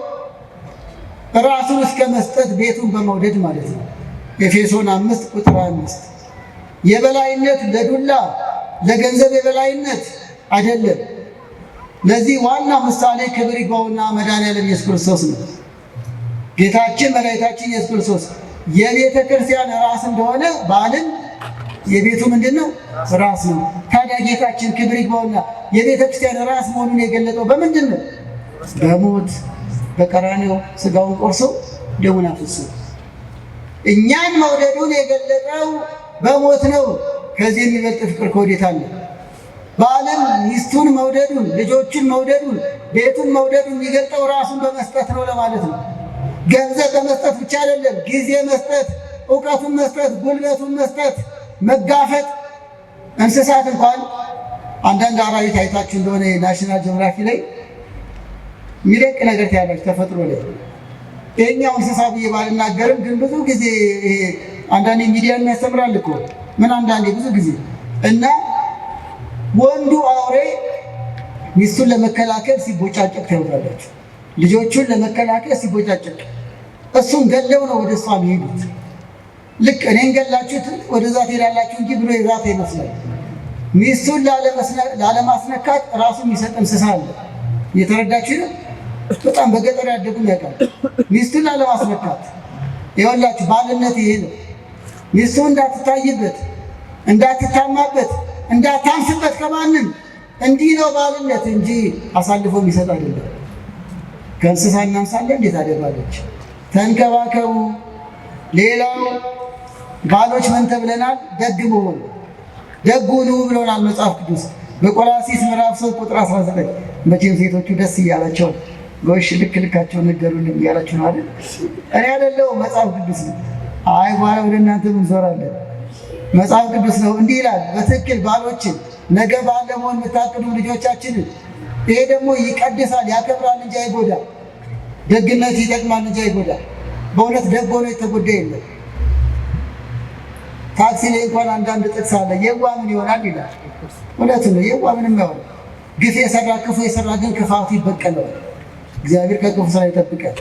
ራሱን እስከ መስጠት ቤቱን በመውደድ ማለት ነው። ኤፌሶን 5:5። የበላይነት ለዱላ ለገንዘብ የበላይነት አይደለም። ለዚህ ዋና ምሳሌ ክብር ይግባውና መድኃኔዓለም ኢየሱስ ክርስቶስ ነው። ጌታችን መድኃኒታችን ኢየሱስ ክርስቶስ የቤተ ክርስቲያን ራስ እንደሆነ ባልን የቤቱ ምንድን ነው? ራስ ነው። ታዲያ ጌታችን ክብር ይግባውና የቤተ ክርስቲያን ራስ መሆኑን የገለጠው በምንድን ነው? በሞት በቀራንዮ ሥጋውን ቆርሶ ደሙን አፍስሶ እኛን መውደዱን የገለጠው በሞት ነው። ከዚህ የሚበልጥ ፍቅር ከወዴት አለ? ባልን ሚስቱን መውደዱን፣ ልጆቹን መውደዱን፣ ቤቱን መውደዱን የሚገልጠው ራሱን በመስጠት ነው ለማለት ነው። ገንዘብ በመስጠት ብቻ አይደለም፣ ጊዜ መስጠት፣ እውቀቱን መስጠት፣ ጉልበቱን መስጠት፣ መጋፈጥ። እንስሳት እንኳን አንዳንድ አራዊት አይታችሁ እንደሆነ ናሽናል ጂኦግራፊ ላይ የሚደቅ ነገር ታያላችሁ ተፈጥሮ ላይ። ይሄኛው እንስሳ ብዬ ባልናገርም ግን ብዙ ጊዜ አንዳንዴ ሚዲያ የሚያስተምራል እኮ ምን አንዳንዴ ብዙ ጊዜ እና ወንዱ አውሬ ሚስቱን ለመከላከል ሲቦጫጨቅ ታዩታላችሁ። ልጆቹን ለመከላከል ሲቦጫጨቅ፣ እሱን ገለው ነው ወደ እሷ የሚሄዱት። ልክ እኔን ገላችሁት ወደዛ ትሄዳላችሁ እንጂ ብሎ የዛት ይመስላል። ሚስቱን ላለማስነካት ራሱ የሚሰጥ እንስሳ አለ። እየተረዳችሁ ነው? በጣም በገጠር ያደጉም ያውቃል። ሚስቱን ላለማስነካት ይኸውላችሁ፣ ባልነት ይሄ ነው። ሚስቱ እንዳትታይበት፣ እንዳትታማበት፣ እንዳታንስበት ከማንም እንዲህ ነው ባልነት እንጂ አሳልፎ የሚሰጥ አይደለም። ከእንስሳ እናንሳለን እንዴት አደባለች? ተንከባከቡ። ሌላው ባሎች ምን ተብለናል? ደግ መሆን፣ ደግ ሁኑ ብሎናል መጽሐፍ ቅዱስ በቆላስይስ ምዕራፍ 3:19። መቼም ሴቶቹ ደስ እያላቸው ጎሽ ልካቸውን ነገሩልን እያላችሁ ነው አይደል? እኔ አይደለሁም መጽሐፍ ቅዱስ ነው። አይ በኋላ ወደ እናንተ ምን ዞራለን? መጽሐፍ ቅዱስ ነው። እንዲህ ይላል በትክክል ባሎችን ነገ ባል ለመሆን የምታቅዱ ልጆቻችንን ይሄ ደግሞ ይቀድሳል፣ ያከብራል እንጂ አይጎዳ። ደግነት ይጠቅማል እንጂ አይጎዳ። በእውነት ደግ ሆኖ የተጎዳ የለም። ታክሲ ላይ እንኳን አንዳንድ ጥቅስ አለ። የዋ ምን ይሆናል ይላል። እውነት ነው። የዋ ምንም አይሆንም። ግፍ የሰራ ክፉ የሰራ ግን ክፋቱ ይበቀለዋል። እግዚአብሔር ከክፉ ስራ ይጠብቃል።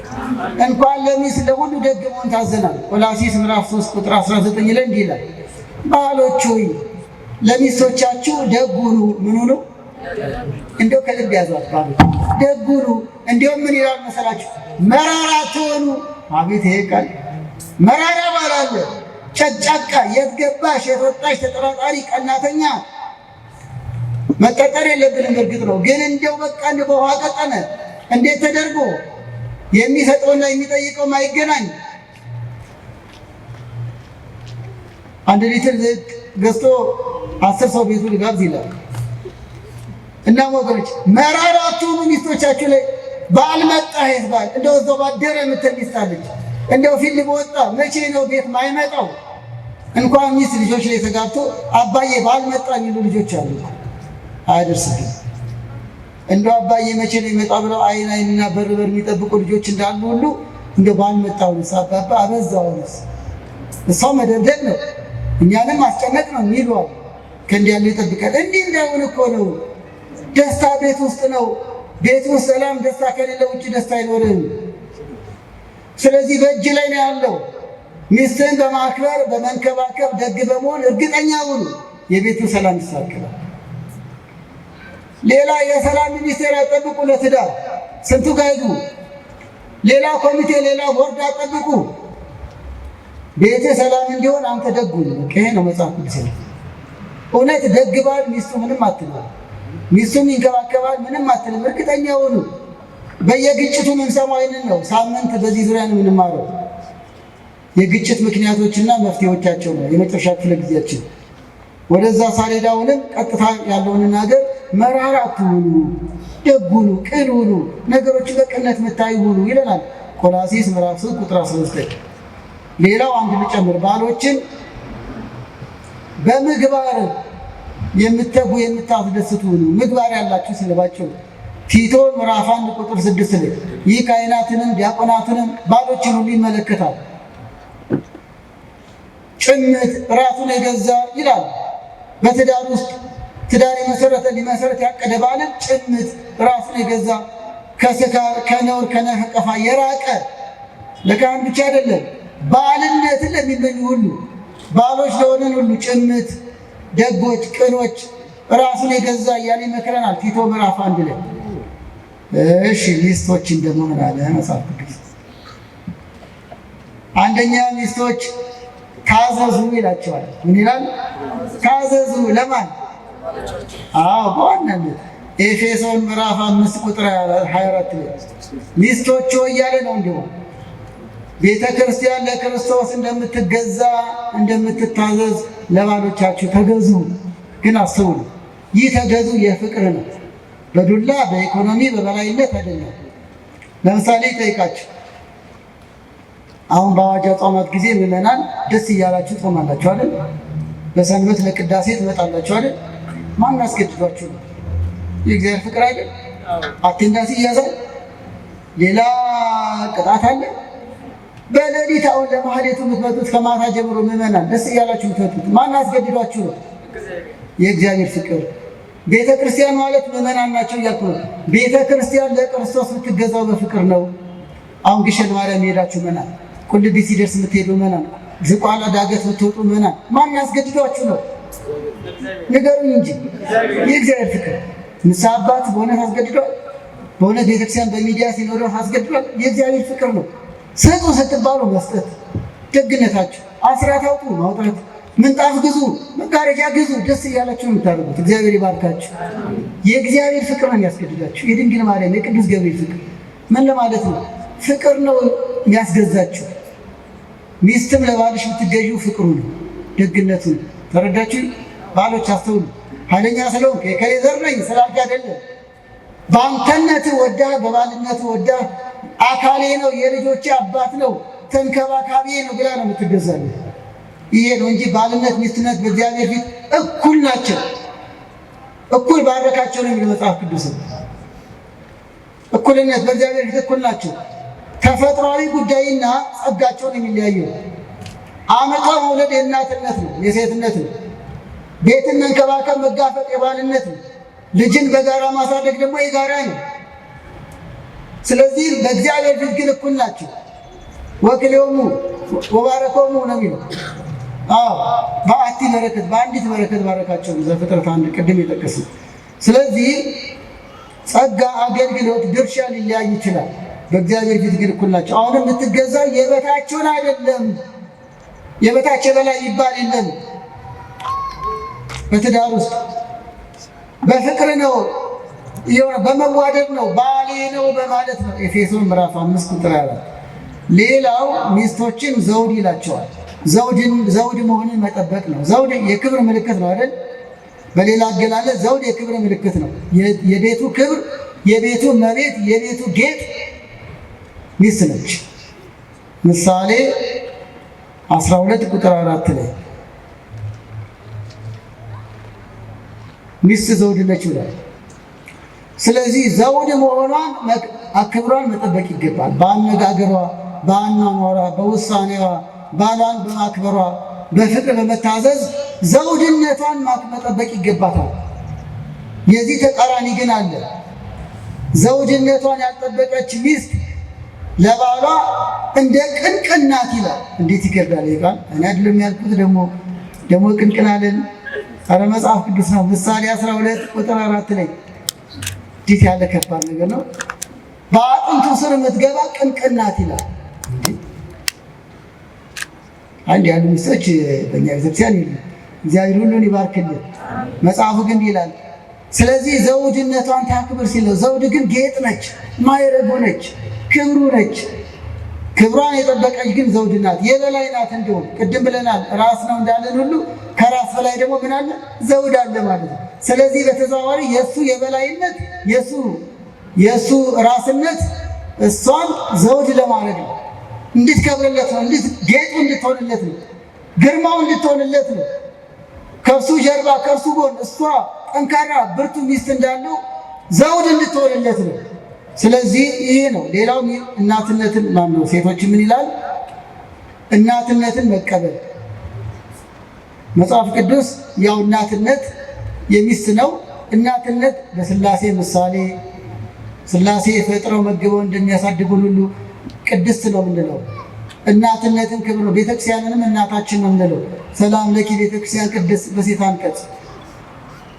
እንኳን ለሚስት ለሁሉ ደግ መሆን ታዘናል። ቆላስይስ ምዕራፍ 3:19 ላይ እንዲህ ይላል፣ ባሎች ሆይ ለሚስቶቻችሁ ደግ ሁኑ። ምን ሁኑ? እንደው ከልብ ያዟት ባሎች፣ ደግ ሁኑ። እንዲያውም ምን ይላል መሰላችሁ? መራራ አትሆኑ። አቤት ይሄ ቃል! መራራ ባል አለ፣ ጨጫቃ፣ የት ገባሽ የት ወጣሽ፣ ተጠራጣሪ፣ ቀናተኛ። መቀጠር የለብንም እርግጥ ነው። ግን እንደው በቃ እንደ በውሃ ቀጠነ እንዴት ተደርጎ የሚሰጠውና የሚጠይቀው ማይገናኝ። አንድ ሊትር ዘይት ገዝቶ 10 ሰው ቤቱ ልጋብዝ ይላል። እና ወገኖች መራራ አትሁኑ ሚስቶቻችሁ ላይ። ባል መጣ ይባል እንደው እዛው ባደረ የምትል ሚስት አለች። እንደው ፊልም በወጣ መቼ ነው ቤት ማይመጣው? እንኳን ሚስት ልጆች ላይ ተጋብቶ አባዬ ባል መጣ የሚሉ ልጆች አሉ። አይደርስም። እንደው አባዬ መቼ ነው ይመጣ ብለው አይንና በር የሚጠብቁ ልጆች እንዳሉ ሁሉ እንደው ባል መጣውንስ አባባ አበዛውንስ እሷው መደብደብ ነው እኛንም ማስጨነቅ ነው የሚሉ አሉ። ከእንዲህ ያለ ይጠብቃል። እንዲህ እንዳይሆን እኮ ነው። ደስታ ቤት ውስጥ ነው። ቤት ውስጥ ሰላም፣ ደስታ ከሌለ ውጭ ደስታ አይኖርም። ስለዚህ በእጅ ላይ ነው ያለው። ሚስትን በማክበር በመንከባከብ ደግ በመሆን እርግጠኛ ሁኑ የቤቱ ሰላም ይሳካል። ሌላ የሰላም ሚኒስቴር አጠብቁ ለትዳር ስንቱ ጋይዱ ሌላ ኮሚቴ ሌላ ቦርድ አጠብቁ። ቤተ ሰላም እንዲሆን አንተ ደጉ ይሄ ነው መጽሐፍ ቅዱስ። እውነት ደግ ባል ሚስቱ ምንም አትልም፣ ሚስቱም ይንከባከባል ምንም አትልም። እርግጠኛ ሁኑ። በየግጭቱ የምንሰማው ይህንን ነው። ሳምንት በዚህ ዙሪያ ነው የምንማረው። የግጭት ምክንያቶችና መፍትሄዎቻቸው ነው የመጨረሻ ክፍለ ጊዜያችን። ወደዛ ሳልሄዳውንም ቀጥታ ያለውን ነገር መራራ አትሁኑ፣ ደግ ሁኑ፣ ቅን ሁኑ፣ ነገሮችን በቅነት የምታዩ ሁኑ ይለናል ቆላስይስ ምዕራፍ 3 ቁጥር 19። ሌላው አንድ ልጨምር፣ ባሎችን በምግባር የምትተጉ የምታስደስቱ ሁኑ፣ ምግባር ያላችሁ ስለባቸው ቲቶ ምዕራፍ 1 ቁጥር 6 ላይ ይህ ካህናትንም ዲያቆናትንም ባሎችን ሁሉ ይመለከታል። ጭምት ራሱን የገዛ ይላል። በትዳር ውስጥ ትዳር ሊመሰረት ያቀደ ባልን ጭምት ራሱን የገዛ ከስካር ከነውር ከነቀፋ የራቀ ለካህን ብቻ አይደለም ባልነትን ለሚመኙ ሁሉ ባሎች ለሆነን ሁሉ ጭምት፣ ደጎች፣ ቅኖች፣ ራሱን የገዛ እያለ ይመክረናል ቲቶ ምዕራፍ 1 ላይ። እሺ ሚስቶችን ደግሞ ምን አለ መጽሐፍ ቅዱስ? አንደኛ ሚስቶች ታዘዙ ይላቸዋል። ምን ይላል? ታዘዙ ለማን? አዎ በዋናነት ኤፌሶን ምዕራፍ 5 ቁጥር 24 ላይ ሚስቶች እያለ ነው። እንዲሁም ቤተ ክርስቲያን ለክርስቶስ እንደምትገዛ እንደምትታዘዝ ለባሎቻችሁ ተገዙ። ግን አስተውሉ፣ ይህ ተገዙ የፍቅር ነው። በዱላ በኢኮኖሚ በበላይነት አይደለም። ለምሳሌ ጠይቃችሁ አሁን በአዋጅ ጾማት ጊዜ ምዕመናን ደስ እያላችሁ ጾማላችሁ አይደል? በሰንበት ለቅዳሴ ትመጣላችሁ አይደል? ማን አስገድዷችሁ ነው? የእግዚአብሔር ፍቅር አይደል? አቴንዳንስ ይያዛል። ሌላ ቅጣት አለ። በሌሊት አሁን ለማህሌቱ የምትመጡት ከማታ ጀምሮ ምዕመናን ደስ እያላችሁ የምትመጡት ማን አስገድዷችሁ ነው? የእግዚአብሔር ፍቅር። ቤተ ክርስቲያን ማለት ምዕመናን ናቸው እያልኩ ነው። ቤተ ክርስቲያን ለክርስቶስ የምትገዛው በፍቅር ነው። አሁን ግሸን ማርያም ሄዳችሁ ምዕመናን፣ ቁልቢ ሲደርስ የምትሄዱ ምዕመናን፣ ዝቋላ ዳገት የምትወጡ ምዕመናን ማን ያስገድዷችሁ ነው? ንገሩኝ እንጂ። የእግዚአብሔር ፍቅር። ንስሐ አባት በእውነት አስገድዷል? በእውነት ቤተክርስቲያን በሚዲያ ሲኖረው አስገድዷል? የእግዚአብሔር ፍቅር ነው። ስጡ ስትባሉ መስጠት፣ ደግነታችሁ። አስራት አውጡ ማውጣት፣ ምንጣፍ ግዙ፣ መጋረጃ ግዙ፣ ደስ እያላችሁ የምታደርጉት እግዚአብሔር ይባርካችሁ። የእግዚአብሔር ፍቅር ነው የሚያስገድዳችሁ። የድንግል ማርያም የቅዱስ ገብርኤል ፍቅር ምን ለማለት ነው? ፍቅር ነው የሚያስገዛችሁ። ሚስትም ለባልሽ የምትገዢው ፍቅሩ ነው፣ ደግነቱ ነው። ተረዳችሁ? ባሎች አስተውሉ። ኃይለኛ ስለሆንክ የከሌ ዘር ነኝ ስላልክ አይደለም። በአንተነት ወዳ በባልነት ወዳ አካሌ ነው የልጆቼ አባት ነው ተንከባካቢ ነው ብላ ነው የምትገዛልህ። ይሄ ነው እንጂ ባልነት ሚስትነት በእግዚአብሔር ፊት እኩል ናቸው። እኩል ባረካቸው ነው የሚለው መጽሐፍ ቅዱስ። እኩልነት በእግዚአብሔር ፊት እኩል ናቸው። ተፈጥሯዊ ጉዳይና ጸጋቸውን የሚለያየው አመጣ መውለድ የእናትነት ነው የሴትነት ነው። ቤትን መንከባከብ መጋፈጥ የባልነት ነው። ልጅን በጋራ ማሳደግ ደግሞ የጋራ ነው። ስለዚህ በእግዚአብሔር ፊት ግን እኩል ናቸው። ወክልዮሙ ወባረኮሙ ነው የሚለው። በአቲ በረከት በአንዲት በረከት ባረካቸው ዘፍጥረት 1 ቅድም የጠቀስን። ስለዚህ ጸጋ፣ አገልግሎት፣ ድርሻ ሊለያይ ይችላል። በእግዚአብሔር ፊት ግን እኩል ናቸው። አሁንም የምትገዛው የበታቸውን አይደለም። የበታች በላይ ይባል የለም። በትዳር ውስጥ በፍቅር ነው፣ በመዋደድ ነው፣ ባሌ ነው በማለት ነው። ኤፌሶን ምዕራፍ 5 ቁጥር 4። ሌላው ሚስቶችን ዘውድ ይላቸዋል። ዘውድ መሆንን መጠበቅ ነው። ዘውድ የክብር ምልክት ነው አይደል? በሌላ አገላለጽ ዘውድ የክብር ምልክት ነው። የቤቱ ክብር፣ የቤቱ መቤት፣ የቤቱ ጌጥ ሚስት ነች። ምሳሌ 12 ቁጥር 4 ላይ ሚስት ዘውድ ነች ይላል። ስለዚህ ዘውድ መሆኗን ክብሯን መጠበቅ ይገባል። በአነጋገሯ፣ በአኗኗሯ፣ በውሳኔዋ፣ ባሏን በማክበሯ፣ በፍቅር በመታዘዝ ዘውድነቷን መጠበቅ ይገባታል። የዚህ ተቃራኒ ግን አለ። ዘውድነቷን ያልጠበቀች ሚስት ለባሏ እንደ ቅንቅን ናት ይላል። እንዴት ይገርዳል ይቃል። እኔ አይደለም ያልኩት፣ ደግሞ ቅንቅን አለን። ኧረ መጽሐፍ ቅዱስ ነው። ምሳሌ 12 ቁጥር 4 ላይ እንዴት ያለ ከባድ ነገር ነው! በአጥንቱ ስር የምትገባ ቅንቅን ናት ይላል። አንድ ያሉ ሚስቶች በእኛ ቤተክርስቲያን የሉ። እግዚአብሔር ሁሉን ይባርክልን። መጽሐፉ ግን ይላል ስለዚህ ዘውድነቷን ታክብር ሲለው፣ ዘውድ ግን ጌጥ ነች፣ ማይረጉ ነች፣ ክብሩ ነች። ክብሯን የጠበቀች ግን ዘውድ ናት፣ የበላይ ናት። እንዲሁም ቅድም ብለናል ራስ ነው እንዳለን ሁሉ ከራስ በላይ ደግሞ ምን አለ? ዘውድ አለ ማለት ነው። ስለዚህ በተዘዋዋሪ የእሱ የበላይነት የእሱ ራስነት እሷን ዘውድ ለማድረግ ነው፣ እንድትከብርለት ነው፣ ጌጡ እንድትሆንለት ነው፣ ግርማው እንድትሆንለት ነው። ከእሱ ጀርባ ከእርሱ ጎን እሷ ጠንካራ ብርቱ ሚስት እንዳለው ዘውድ እንድትሆንለት ነው። ስለዚህ ይሄ ነው። ሌላው እናትነትን ማነው ሴቶች ምን ይላል? እናትነትን መቀበል። መጽሐፍ ቅዱስ ያው እናትነት የሚስት ነው። እናትነት በሥላሴ ምሳሌ ሥላሴ ፈጥረው መግበው እንደሚያሳድጉን ሁሉ ቅድስት ነው የምንለው። እናትነትን ክብር ነው። ቤተክርስቲያንንም እናታችን ነው የምንለው። ሰላም ለኪ ቤተክርስቲያን ቅድስት በሴት አንቀጽ።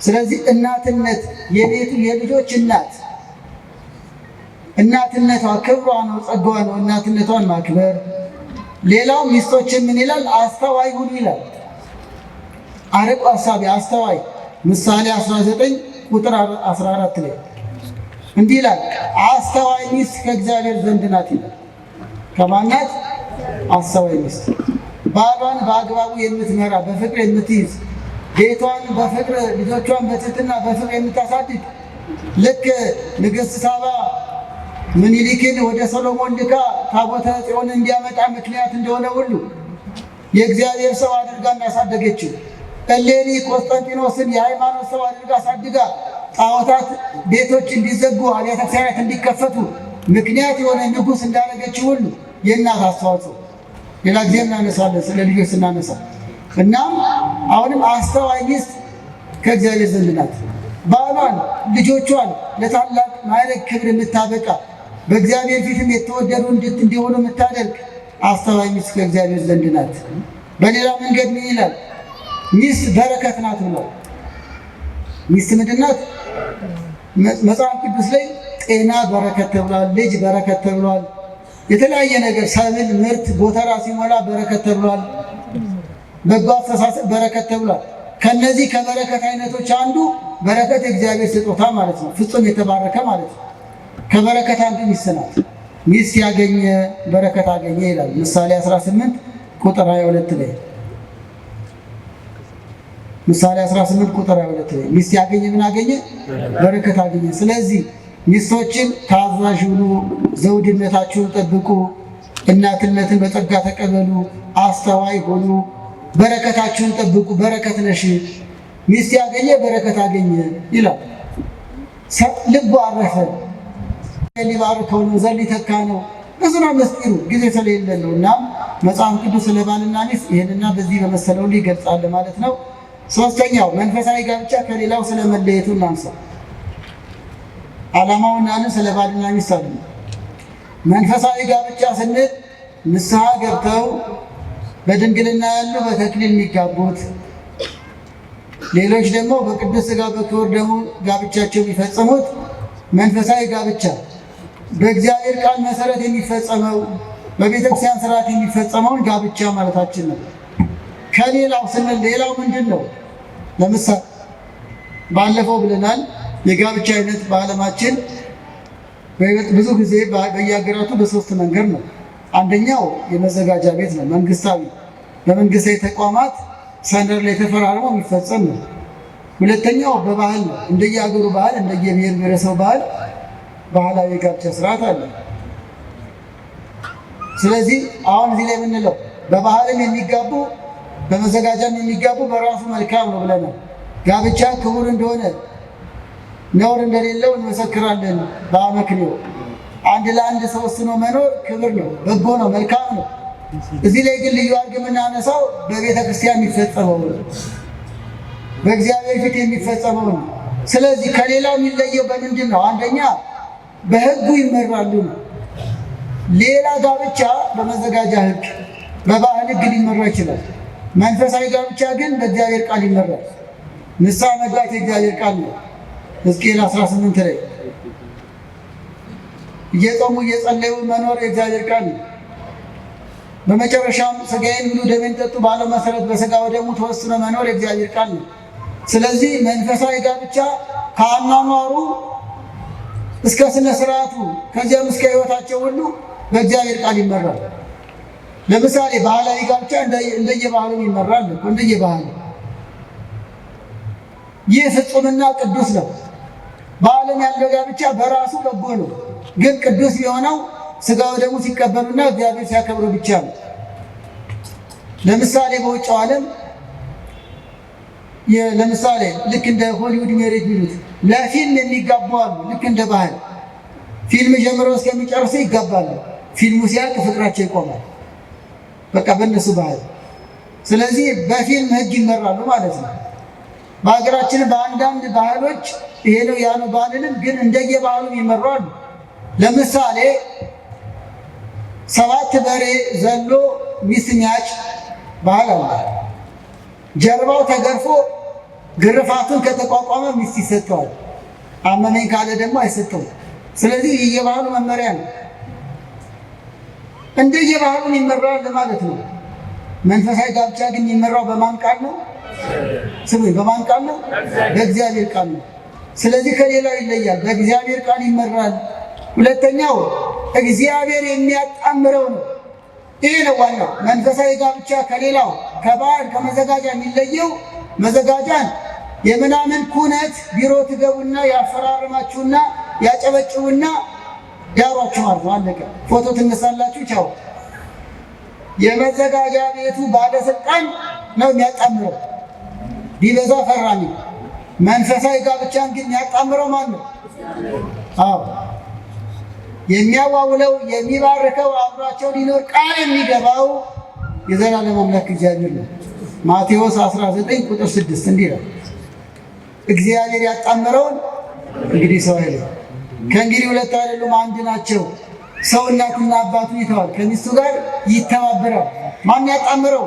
ስለዚህ እናትነት የቤቱ የልጆች እናት እናትነቷ ክብሯ ነው፣ ጸጋዋ ነው። እናትነቷን ማክበር። ሌላው ሚስቶችን ምን ይላል? አስተዋይ ሁኑ ይላል። አርቆ አሳቢ አስተዋይ። ምሳሌ 19 ቁጥር 14 ላይ እንዲህ ይላል፣ አስተዋይ ሚስት ከእግዚአብሔር ዘንድ ናት ይላል። ከማናት? አስተዋይ ሚስት ባሏን በአግባቡ የምትመራ በፍቅር የምትይዝ ቤቷን በፍቅር ልጆቿን በትህትና በፍቅር የምታሳድግ ልክ ንግሥት ሳባ ምኒልክን ወደ ሰሎሞን ልካ ታቦተ ጽዮን እንዲያመጣ ምክንያት እንደሆነ ሁሉ የእግዚአብሔር ሰው አድርጋ እንዳሳደገችው እሌኒ ቆስጠንጢኖስን የሃይማኖት ሰው አድርጋ አሳድጋ ጣዖታት ቤቶች እንዲዘጉ አብያተ ክርስቲያናት እንዲከፈቱ ምክንያት የሆነ ንጉሥ እንዳደረገችው ሁሉ የእናት አስተዋጽኦ ሌላ ጊዜ እናነሳለን ስለ ልጆች ስናነሳ። እናም አሁንም አስተዋይ ሚስት ከእግዚአብሔር ዘንድ ናት። ባሏን ልጆቿን ለታላቅ ማዕረግ ክብር የምታበቃ በእግዚአብሔር ፊትም የተወደዱ እንዲሆኑ የምታደርግ አስተዋይ ሚስት ከእግዚአብሔር ዘንድ ናት። በሌላ መንገድ ምን ይላል? ሚስት በረከት ናት ብሏል። ሚስት ምንድን ናት? መጽሐፍ ቅዱስ ላይ ጤና በረከት ተብሏል፣ ልጅ በረከት ተብሏል፣ የተለያየ ነገር ሰብል ምርት ጎተራ ሲሞላ በረከት ተብሏል፣ በጎ አስተሳሰብ በረከት ተብሏል። ከነዚህ ከበረከት አይነቶች አንዱ በረከት የእግዚአብሔር ስጦታ ማለት ነው፣ ፍጹም የተባረከ ማለት ነው። ከበረከት አንዱ ሚስት ናት። ሚስት ያገኘ በረከት አገኘ ይላል ምሳሌ 18 ቁጥር 22 ላይ። ምሳሌ 18 ቁጥር 22 ላይ ሚስት ያገኘ ምን አገኘ? በረከት አገኘ። ስለዚህ ሚስቶችን ታዛዥ ሁኑ፣ ዘውድነታችሁን ጠብቁ፣ እናትነትን በጸጋ ተቀበሉ፣ አስተዋይ ሁኑ፣ በረከታችሁን ጠብቁ። በረከት ነሽ። ሚስት ያገኘ በረከት አገኘ ይላል። ልቡ አረፈ። ሊባርከው ነው፣ ዘር ሊተካ ነው። ብዙ ነው ምስጢሩ፣ ጊዜ ስለሌለን ነው። እና መጽሐፍ ቅዱስ ስለ ባልና ሚስት ይህንና በዚህ በመሰለው ይገልጻል ማለት ነው። ሶስተኛው መንፈሳዊ ጋብቻ ከሌላው ስለመለየቱ እናንሳ። ዓላማውና ስለ ባልና ሚስት አለ። መንፈሳዊ ጋብቻ ስንል ንስሐ ገብተው በድንግልና ያሉ በተክሊል የሚጋቡት፣ ሌሎች ደግሞ በቅዱስ ሥጋ በክቡር ደሙ ጋብቻቸው የሚፈጽሙት መንፈሳዊ ጋብቻ በእግዚአብሔር ቃል መሰረት የሚፈጸመው በቤተክርስቲያን ስርዓት የሚፈጸመውን ጋብቻ ማለታችን ነው። ከሌላው ስንል ሌላው ምንድን ነው? ለምሳሌ ባለፈው ብለናል። የጋብቻ አይነት በዓለማችን ብዙ ጊዜ በየሀገራቱ በሶስት መንገድ ነው። አንደኛው የመዘጋጃ ቤት ነው፣ መንግስታዊ በመንግስታዊ ተቋማት ሰነድ ላይ ተፈራርሞ የሚፈጸም ነው። ሁለተኛው በባህል ነው፣ እንደየሀገሩ ባህል እንደየብሔር ብሔረሰቡ ባህል ባህላዊ የጋብቻ ስርዓት አለ። ስለዚህ አሁን እዚህ ላይ የምንለው በባህልም የሚጋቡ በመዘጋጃም የሚጋቡ በራሱ መልካም ነው ብለናል። ጋብቻ ክቡር እንደሆነ ነውር እንደሌለው እንመሰክራለን በአመክንዮ። አንድ ለአንድ ተወስኖ መኖር ክብር ነው፣ በጎ ነው፣ መልካም ነው። እዚህ ላይ ግን ልዩ አድርገን የምናነሳው በቤተ ክርስቲያን የሚፈጸመው ነው፣ በእግዚአብሔር ፊት የሚፈጸመው ነው። ስለዚህ ከሌላው የሚለየው በምንድን ነው? አንደኛ በሕጉ ይመራሉ ነው። ሌላ ጋብቻ በመዘጋጃ ሕግ በባህል ሕግ ሊመራ ይችላል። መንፈሳዊ ጋብቻ ግን በእግዚአብሔር ቃል ይመራል። ንስሐ መግባት የእግዚአብሔር ቃል ነው። ሕዝቅኤል 18 ላይ እየጾሙ እየጸለዩ መኖር የእግዚአብሔር ቃል ነው። በመጨረሻም ሥጋዬን ብሉ ደሜን ጠጡ ባለው መሰረት በሥጋው ደሙ ተወስኖ መኖር የእግዚአብሔር ቃል ነው። ስለዚህ መንፈሳዊ ጋብቻ ከአኗኗሩ እስከ ስነ ስርዓቱ ከዚያም እስከ ሕይወታቸው ሁሉ በእግዚአብሔር ቃል ይመራል። ለምሳሌ ባህላዊ ጋብቻ እንደየባህሉ ይመራል እኮ እንደየባህሉ። ይህ ፍጹምና ቅዱስ ነው። በዓለም ያለው ጋብቻ በራሱ በጎ ነው፣ ግን ቅዱስ የሆነው ሥጋው ደግሞ ሲቀበሉና እግዚአብሔር ሲያከብሩ ብቻ ነው። ለምሳሌ በውጭው ዓለም ለምሳሌ ልክ እንደ ሆሊውድ ሜሬጅ ሚሉት ለፊልም የሚጋቡ አሉ። ልክ እንደ ባህል ፊልም ጀምረው እስከሚጨርሱ ይጋባሉ። ፊልሙ ሲያልቅ ፍቅራቸው ይቆማል። በቃ በእነሱ ባህል። ስለዚህ በፊልም ሕግ ይመራሉ ማለት ነው። በሀገራችን በአንዳንድ ባህሎች ይሄ ነው ያ ነው ባልልም፣ ግን እንደየባህሉ ይመራሉ። ለምሳሌ 7 በሬ ዘሎ ሚስት ሚያጭ ባህል አለ። ጀርባው ተገርፎ ግርፋቱን ከተቋቋመ ሚስት ይሰጠዋል። አመመኝ ካለ ደግሞ አይሰጠውም። ስለዚህ የባህሉ መመሪያ ነው። እንደየባህሉ ይመራል ማለት ነው። መንፈሳዊ ጋብቻ ግን የሚመራው በማን ቃል ነው? ስሙኝ፣ በማን ቃል ነው? በእግዚአብሔር ቃል ነው። ስለዚህ ከሌላው ይለያል። በእግዚአብሔር ቃል ይመራል። ሁለተኛው እግዚአብሔር የሚያጣምረው ነው። ይሄ ነው ዋናው። መንፈሳዊ ጋብቻ ከሌላው ከባህል ከመዘጋጃ የሚለየው መዘጋጃን የምናምን ኩነት ቢሮ ትገቡና ያፈራርማችሁና ያጨበጭቡና ዳሯችሁ ማለት ነው። አለቀ። ፎቶ ትነሳላችሁ፣ ቻው። የመዘጋጃ ቤቱ ባለስልጣን ነው የሚያጣምረው፣ ቢበዛ ፈራሚ። መንፈሳዊ ጋብቻን ግን የሚያጣምረው ማን ነው? አዎ የሚያዋውለው የሚባርከው አብሯቸው ሊኖር ቃል የሚገባው የዘላለም አምላክ እግዚአብሔር ነው። ማቴዎስ 19 ቁጥር 6 እንዲህ ይላል፣ እግዚአብሔር ያጣመረውን እንግዲህ ሰው አይለይ። ከእንግዲህ ሁለት አይደሉም አንድ ናቸው። ሰው እናቱና አባቱን ይተዋል፣ ከሚስቱ ጋር ይተባበራል። ማን ያጣመረው?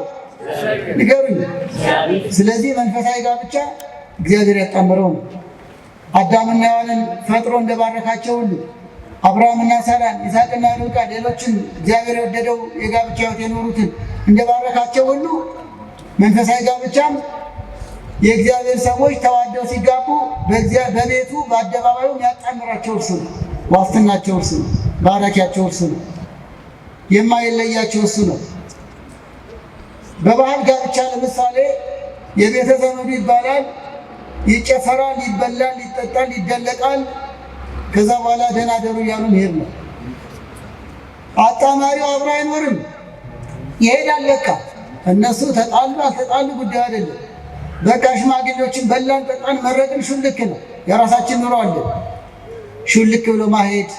ንገሩኝ። ስለዚህ መንፈሳዊ ጋብቻ እግዚአብሔር ያጣመረው ነው። አዳምና ሔዋንን ፈጥሮ እንደባረካቸው ሁሉ አብርሃምና ሳራን፣ ይስሐቅና ርብቃ፣ ሌሎችን እግዚአብሔር የወደደው የጋብቻ ሕይወት የኖሩትን እንደባረካቸው ሁሉ መንፈሳዊ ጋብቻም የእግዚአብሔር ሰዎች ተዋደው ሲጋቡ በቤቱ በአደባባዩ የሚያጣምራቸው እርሱ ነው። ዋስትናቸው እርሱ ነው። ባራኪያቸው እርሱ ነው። የማይለያቸው እርሱ ነው። በባህል ጋብቻ ለምሳሌ የቤተ ዘመዱ ይባላል፣ ይጨፈራል፣ ይበላል፣ ይጠጣል፣ ይደለቃል። ከዛ በኋላ ደህና ደሩ እያሉ መሄድ ነው። አጣማሪው አብሮ አይኖርም፣ ይሄዳል። ለካ እነሱ ተጣሉ አልተጣሉ ጉዳይ አይደለም። በቃ ሽማግሌዎችን በላን ጠጣን መረቅን ሹልክ ነው። የራሳችን ኑሮ አለ። ሹልክ ብሎ ማሄድ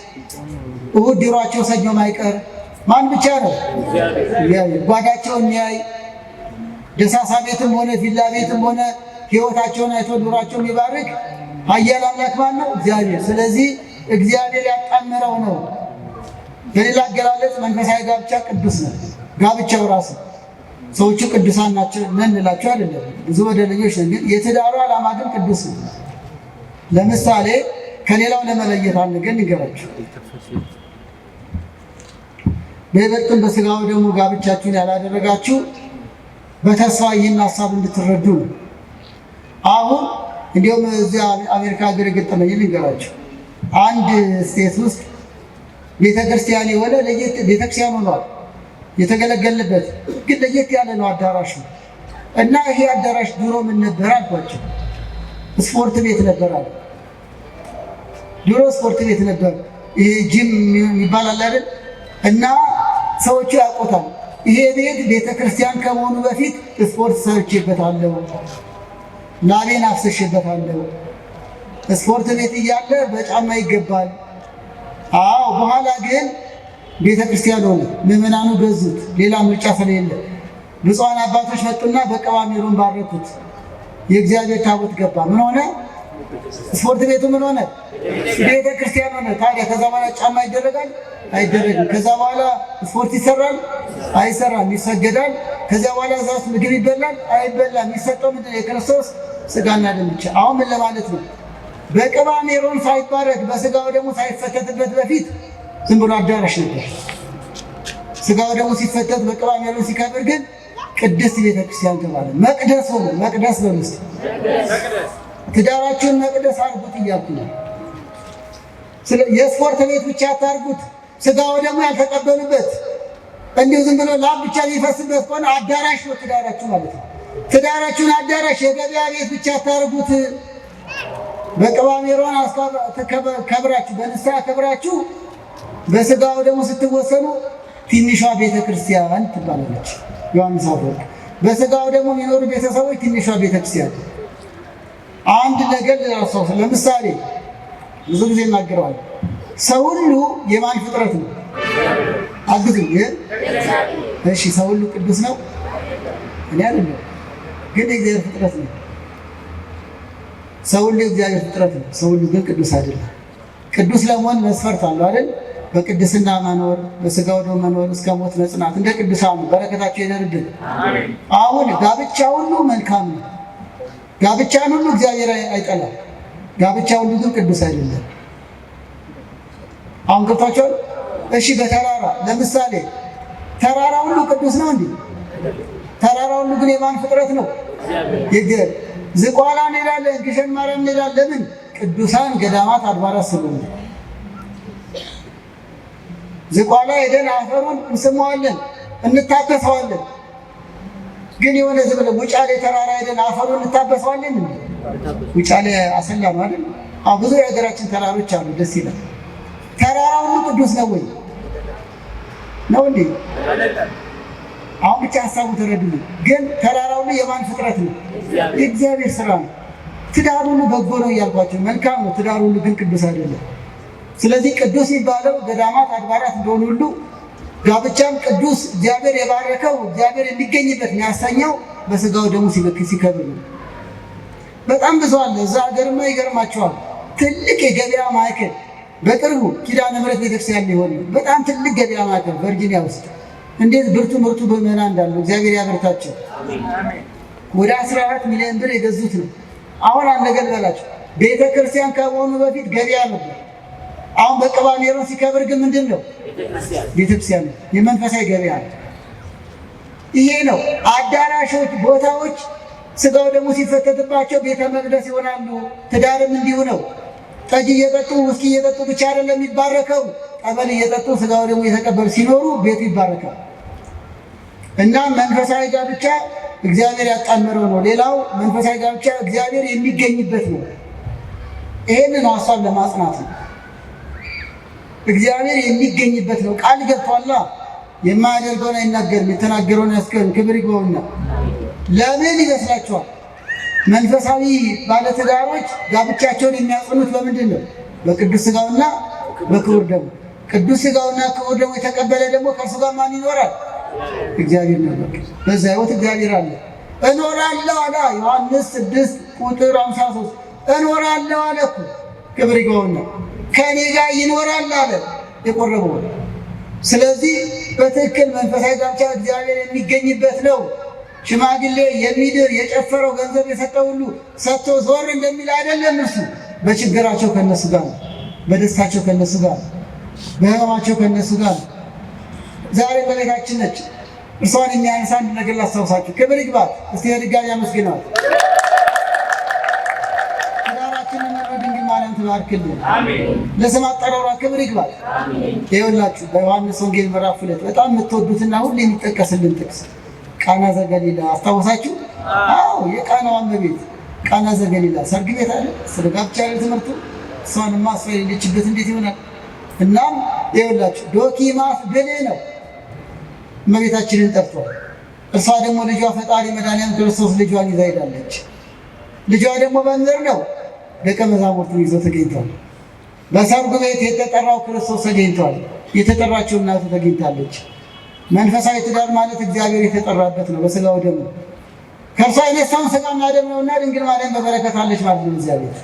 እሑድ ድሯቸው ሰኞ ማይቀር ማን ብቻ ነው? ጓዳቸውን የሚያይ ደሳሳ ቤትም ሆነ ቪላ ቤትም ሆነ ሕይወታቸውን አይቶ ኑሯቸውን የሚባርክ ኃያል አምላክ ማን ነው? እግዚአብሔር። ስለዚህ እግዚአብሔር ያጣመረው ነው። በሌላ አገላለጽ መንፈሳዊ ጋብቻ ቅዱስ ነው። ጋብቻው ራሱ ሰዎቹ ቅዱሳን ናቸው ነን እንላቸው አይደለም፣ ብዙ በደለኞች ነን። ግን የትዳሩ ዓላማ ግን ቅዱስ ነው። ለምሳሌ ከሌላው ለመለየት አንድ ግን ንገራችሁ። በይበልጥም በሥጋው ደግሞ ጋብቻችሁን ያላደረጋችሁ በተስፋ ይህን ሀሳብ እንድትረዱ ነው። አሁን እንዲሁም እዚያ አሜሪካ ሀገር የገጠመኝ ልንገራችሁ። አንድ ስቴት ውስጥ ቤተክርስቲያን የሆነ ለየት ቤተክርስቲያን ሆኗል የተገለገልበት፣ ግን ለየት ያለ ነው አዳራሹ። እና ይሄ አዳራሽ ድሮ ምን ነበር አልኳቸው። ስፖርት ቤት ነበር አለ። ድሮ ስፖርት ቤት ነበር፣ ይሄ ጂም ይባላል አይደል? እና ሰዎቹ ያውቁታል። ይሄ ቤት ቤተክርስቲያን ከመሆኑ በፊት ስፖርት ሰርቼበታለሁ፣ ላቤን አፍስሼበታለሁ። ስፖርት ቤት እያለ በጫማ ይገባል። አዎ፣ በኋላ ግን ቤተክርስቲያን ሆነ። ምዕመናኑ ገዙት፣ ሌላ ምርጫ ስለሌለ። ብፁዓን አባቶች መጡና በቅባ ሜሮን ባረኩት። የእግዚአብሔር ታቦት ገባ። ምን ሆነ? ስፖርት ቤቱ ምን ሆነ? ቤተክርስቲያን ሆነ። ታዲያ ከዛ በኋላ ጫማ ይደረጋል? አይደረግም። ከዛ በኋላ ስፖርት ይሰራል? አይሰራም። ይሰገዳል? ከዚያ በኋላ እዛ ውስጥ ምግብ ይበላል? አይበላም። የሚሰጠው ምንድን ነው? የክርስቶስ ስጋና ደም ብቻ። አሁን ምን ለማለት ነው? በቅባ ሜሮን ሳይባረክ በስጋው ደግሞ ሳይፈተትበት በፊት ዝም ብሎ አዳራሽ ነበር። ስጋው ደግሞ ሲፈተት በቅባ ሜሮን ሲከብር ግን ቅድስት ቤተክርስቲያን ተባለ። መቅደስ ሆነ። መቅደስ በምስት ትዳራችሁን መቅደስ አድርጉት እያልኩ ነው። የስፖርት ቤት ብቻ አታርጉት። ስጋው ደግሞ ያልተቀበሉበት እንዲሁ ዝም ብሎ ላብ ብቻ የሚፈስበት ከሆነ አዳራሽ ነው ትዳራችሁ ማለት ነው። ትዳራችሁን አዳራሽ የገበያ ቤት ብቻ አታርጉት። በቅባ ሜሮን ከብራችሁ በንስሐ ከብራችሁ በስጋው ደግሞ ስትወሰኑ ትንሿ ቤተክርስቲያን ትባላለች። ዮሐንስ አፈወርቅ በስጋው ደግሞ የሚኖሩ ቤተሰቦች ትንሿ ቤተክርስቲያን። አንድ ነገር ልላስታውስ። ለምሳሌ ብዙ ጊዜ እናገረዋለሁ። ሰው ሁሉ የማን ፍጥረት ነው? አግዙ። እሺ፣ ሰው ሁሉ ቅዱስ ነው? እኔ አይደለም፣ ግን የእግዚአብሔር ፍጥረት ነው። ሰው ሁሉ የእግዚአብሔር ፍጥረት ነው። ሰው ሁሉ ግን ቅዱስ አይደለም። ቅዱስ ለመሆን መስፈርት አለው አይደል? በቅድስና መኖር፣ በስጋው ደም መኖር፣ እስከ ሞት መጽናት፣ እንደ ቅዱሳኑ በረከታቸው ይደርብን። አሁን ጋብቻ ሁሉ መልካም ነው። ጋብቻን ሁሉ እግዚአብሔር አይጠላም። ጋብቻ ሁሉ ግን ቅዱስ አይደለም። አሁን ገብታችኋል? እሺ፣ በተራራ ለምሳሌ ተራራ ሁሉ ቅዱስ ነው እንዴ? ተራራ ሁሉ ግን የማን ፍጥረት ነው? የእግዚአብሔር። ዝቋላ እንሄዳለን፣ ግሸን ማርያም እንሄዳለን። ለምን? ቅዱሳን ገዳማት አድባራት ስለሆኑ። ዝቋላ ሄደን አፈሩን እንስመዋለን፣ እንታበሰዋለን። ግን የሆነ ዝም ብለን ውጫሌ ተራራ ሄደን አፈሩን እንታበሰዋለን። ውጫሌ አሰላ ነው አይደል? ብዙ የሀገራችን ተራሮች አሉ፣ ደስ ይላል። ተራራ ሁሉ ቅዱስ ነው ወይ? ነው እንዴ? አሁን ብቻ ሀሳቡ ተረዱልኝ። ግን ተራራ ሁሉ የማን ፍጥረት ነው? የእግዚአብሔር ስራ ነው። ትዳር ሁሉ በጎ ነው እያልኳቸው፣ መልካም ነው። ትዳር ሁሉ ግን ቅዱስ አይደለም። ስለዚህ ቅዱስ የሚባለው ገዳማት አድባራት እንደሆኑ ሁሉ ጋብቻም ቅዱስ እግዚአብሔር የባረከው እግዚአብሔር የሚገኝበት የሚያሰኘው በስጋው ደግሞ ሲከብር ነው። በጣም ብዙ አለ። እዛ ሀገርማ ይገርማቸዋል። ትልቅ የገበያ ማዕከል በቅርቡ ኪዳነ ምሕረት ቤተክርስቲያን ሊሆን ነው። በጣም ትልቅ ገበያ ማዕከል ቨርጂኒያ ውስጥ እንዴት ብርቱ ምዕመናን እንዳለው እግዚአብሔር ያበርታቸው። ወደ 14 ሚሊዮን ብር የገዙት ነው። አሁን አንድ ነገር ልበላቸው። ቤተክርስቲያን ከመሆኑ በፊት ገበያ ነበር። አሁን በቅባ ሜሮን ሲከብር ግን ምንድን ነው? ቤተክርስቲያን ነው። የመንፈሳዊ ገበያ ነው። ይሄ ነው። አዳራሾች፣ ቦታዎች ስጋው ደግሞ ሲፈተትባቸው ቤተ መቅደስ ይሆናሉ። ትዳርም እንዲሁ ነው። ጠጅ እየጠጡ ውስኪ እየጠጡ ብቻ አይደለም የሚባረከው። ጠበል እየጠጡ ስጋው ደግሞ እየተቀበሉ ሲኖሩ ቤቱ ይባረካል። እና መንፈሳዊ ጋብቻ እግዚአብሔር ያጣመረው ነው። ሌላው መንፈሳዊ ጋብቻ እግዚአብሔር የሚገኝበት ነው። ይሄንን ሀሳብ ለማጽናት ነው። እግዚአብሔር የሚገኝበት ነው። ቃል ገብቷላ። የማያደርገውን አይናገርም፣ የተናገረውን ያስቀርም። ክብር ይግባውና ለምን ይመስላችኋል? መንፈሳዊ ባለትዳሮች ጋብቻቸውን የሚያጽኑት በምንድን ነው? በቅዱስ ስጋውና በክቡር ደሙ። ቅዱስ ስጋውና ክቡር ደሙ የተቀበለ ደግሞ ከእርሱ ጋር ማን ይኖራል? እግዚአብሔር ነው። በዛ ሕይወት እግዚአብሔር አለ። እኖራለሁ አለ ዮሐንስ 6 ቁጥር 53 እኖራለሁ አለ እኮ። ክብር ይግባውና ከእኔ ጋር ይኖራል አለ የቆረበው። ስለዚህ በትክክል መንፈሳዊ ጋብቻ እግዚአብሔር የሚገኝበት ነው። ሽማግሌ የሚድር የጨፈረው ገንዘብ የሰጠው ሁሉ ሰጥቶ ዞር እንደሚል አይደለም። እርሱ በችግራቸው ከነሱ ጋር፣ በደስታቸው ከነሱ ጋር፣ በሕመማቸው ከነሱ ጋር። ዛሬ በቤታችን ነች። እርሷን የሚያነሳ አንድ ነገር ላስታውሳችሁ። ክብር ይግባት። እስቲ በድጋሚ አመስግነዋል። ትዳራችንን ድንግል ማርያም ትባርክልን። ለስም አጠራሯ ክብር ይግባት። ይኸውላችሁ በዮሐንስ ወንጌል ምዕራፍ 2 በጣም የምትወዱትና ሁሉ የሚጠቀስልን ጥቅስ ቃና ዘገሊላ አስታወሳችሁ? አዎ፣ የቃናዋ እመቤት ቃና ዘገሊላ ሰርግ ቤት አለ። ስለ ጋብቻ ያለ ትምህርቱ እሷንማ እሷ የሌለችበት እንዴት ይሆናል? እናም ይኸውላችሁ ዶኪማስ ብልህ ነው። እመቤታችንን ጠርቷል። እርሷ ደግሞ ልጇ ፈጣሪ መድኃኒዓለም ክርስቶስ ልጇን ይዛ ሄዳለች። ልጇ ደግሞ መምህር ነው። ደቀ መዛሙርቱን ይዞ ተገኝቷል። በሰርጉ ቤት የተጠራው ክርስቶስ ተገኝቷል። የተጠራችው እናቱ ተገኝታለች። መንፈሳዊ ትዳር ማለት እግዚአብሔር የተጠራበት ነው። በስጋው ደሙ ከእርሷ የነሳውን ስጋና ደም ነውና ድንግል ማርያም በበረከት አለች ማለት ነው። እግዚአብሔር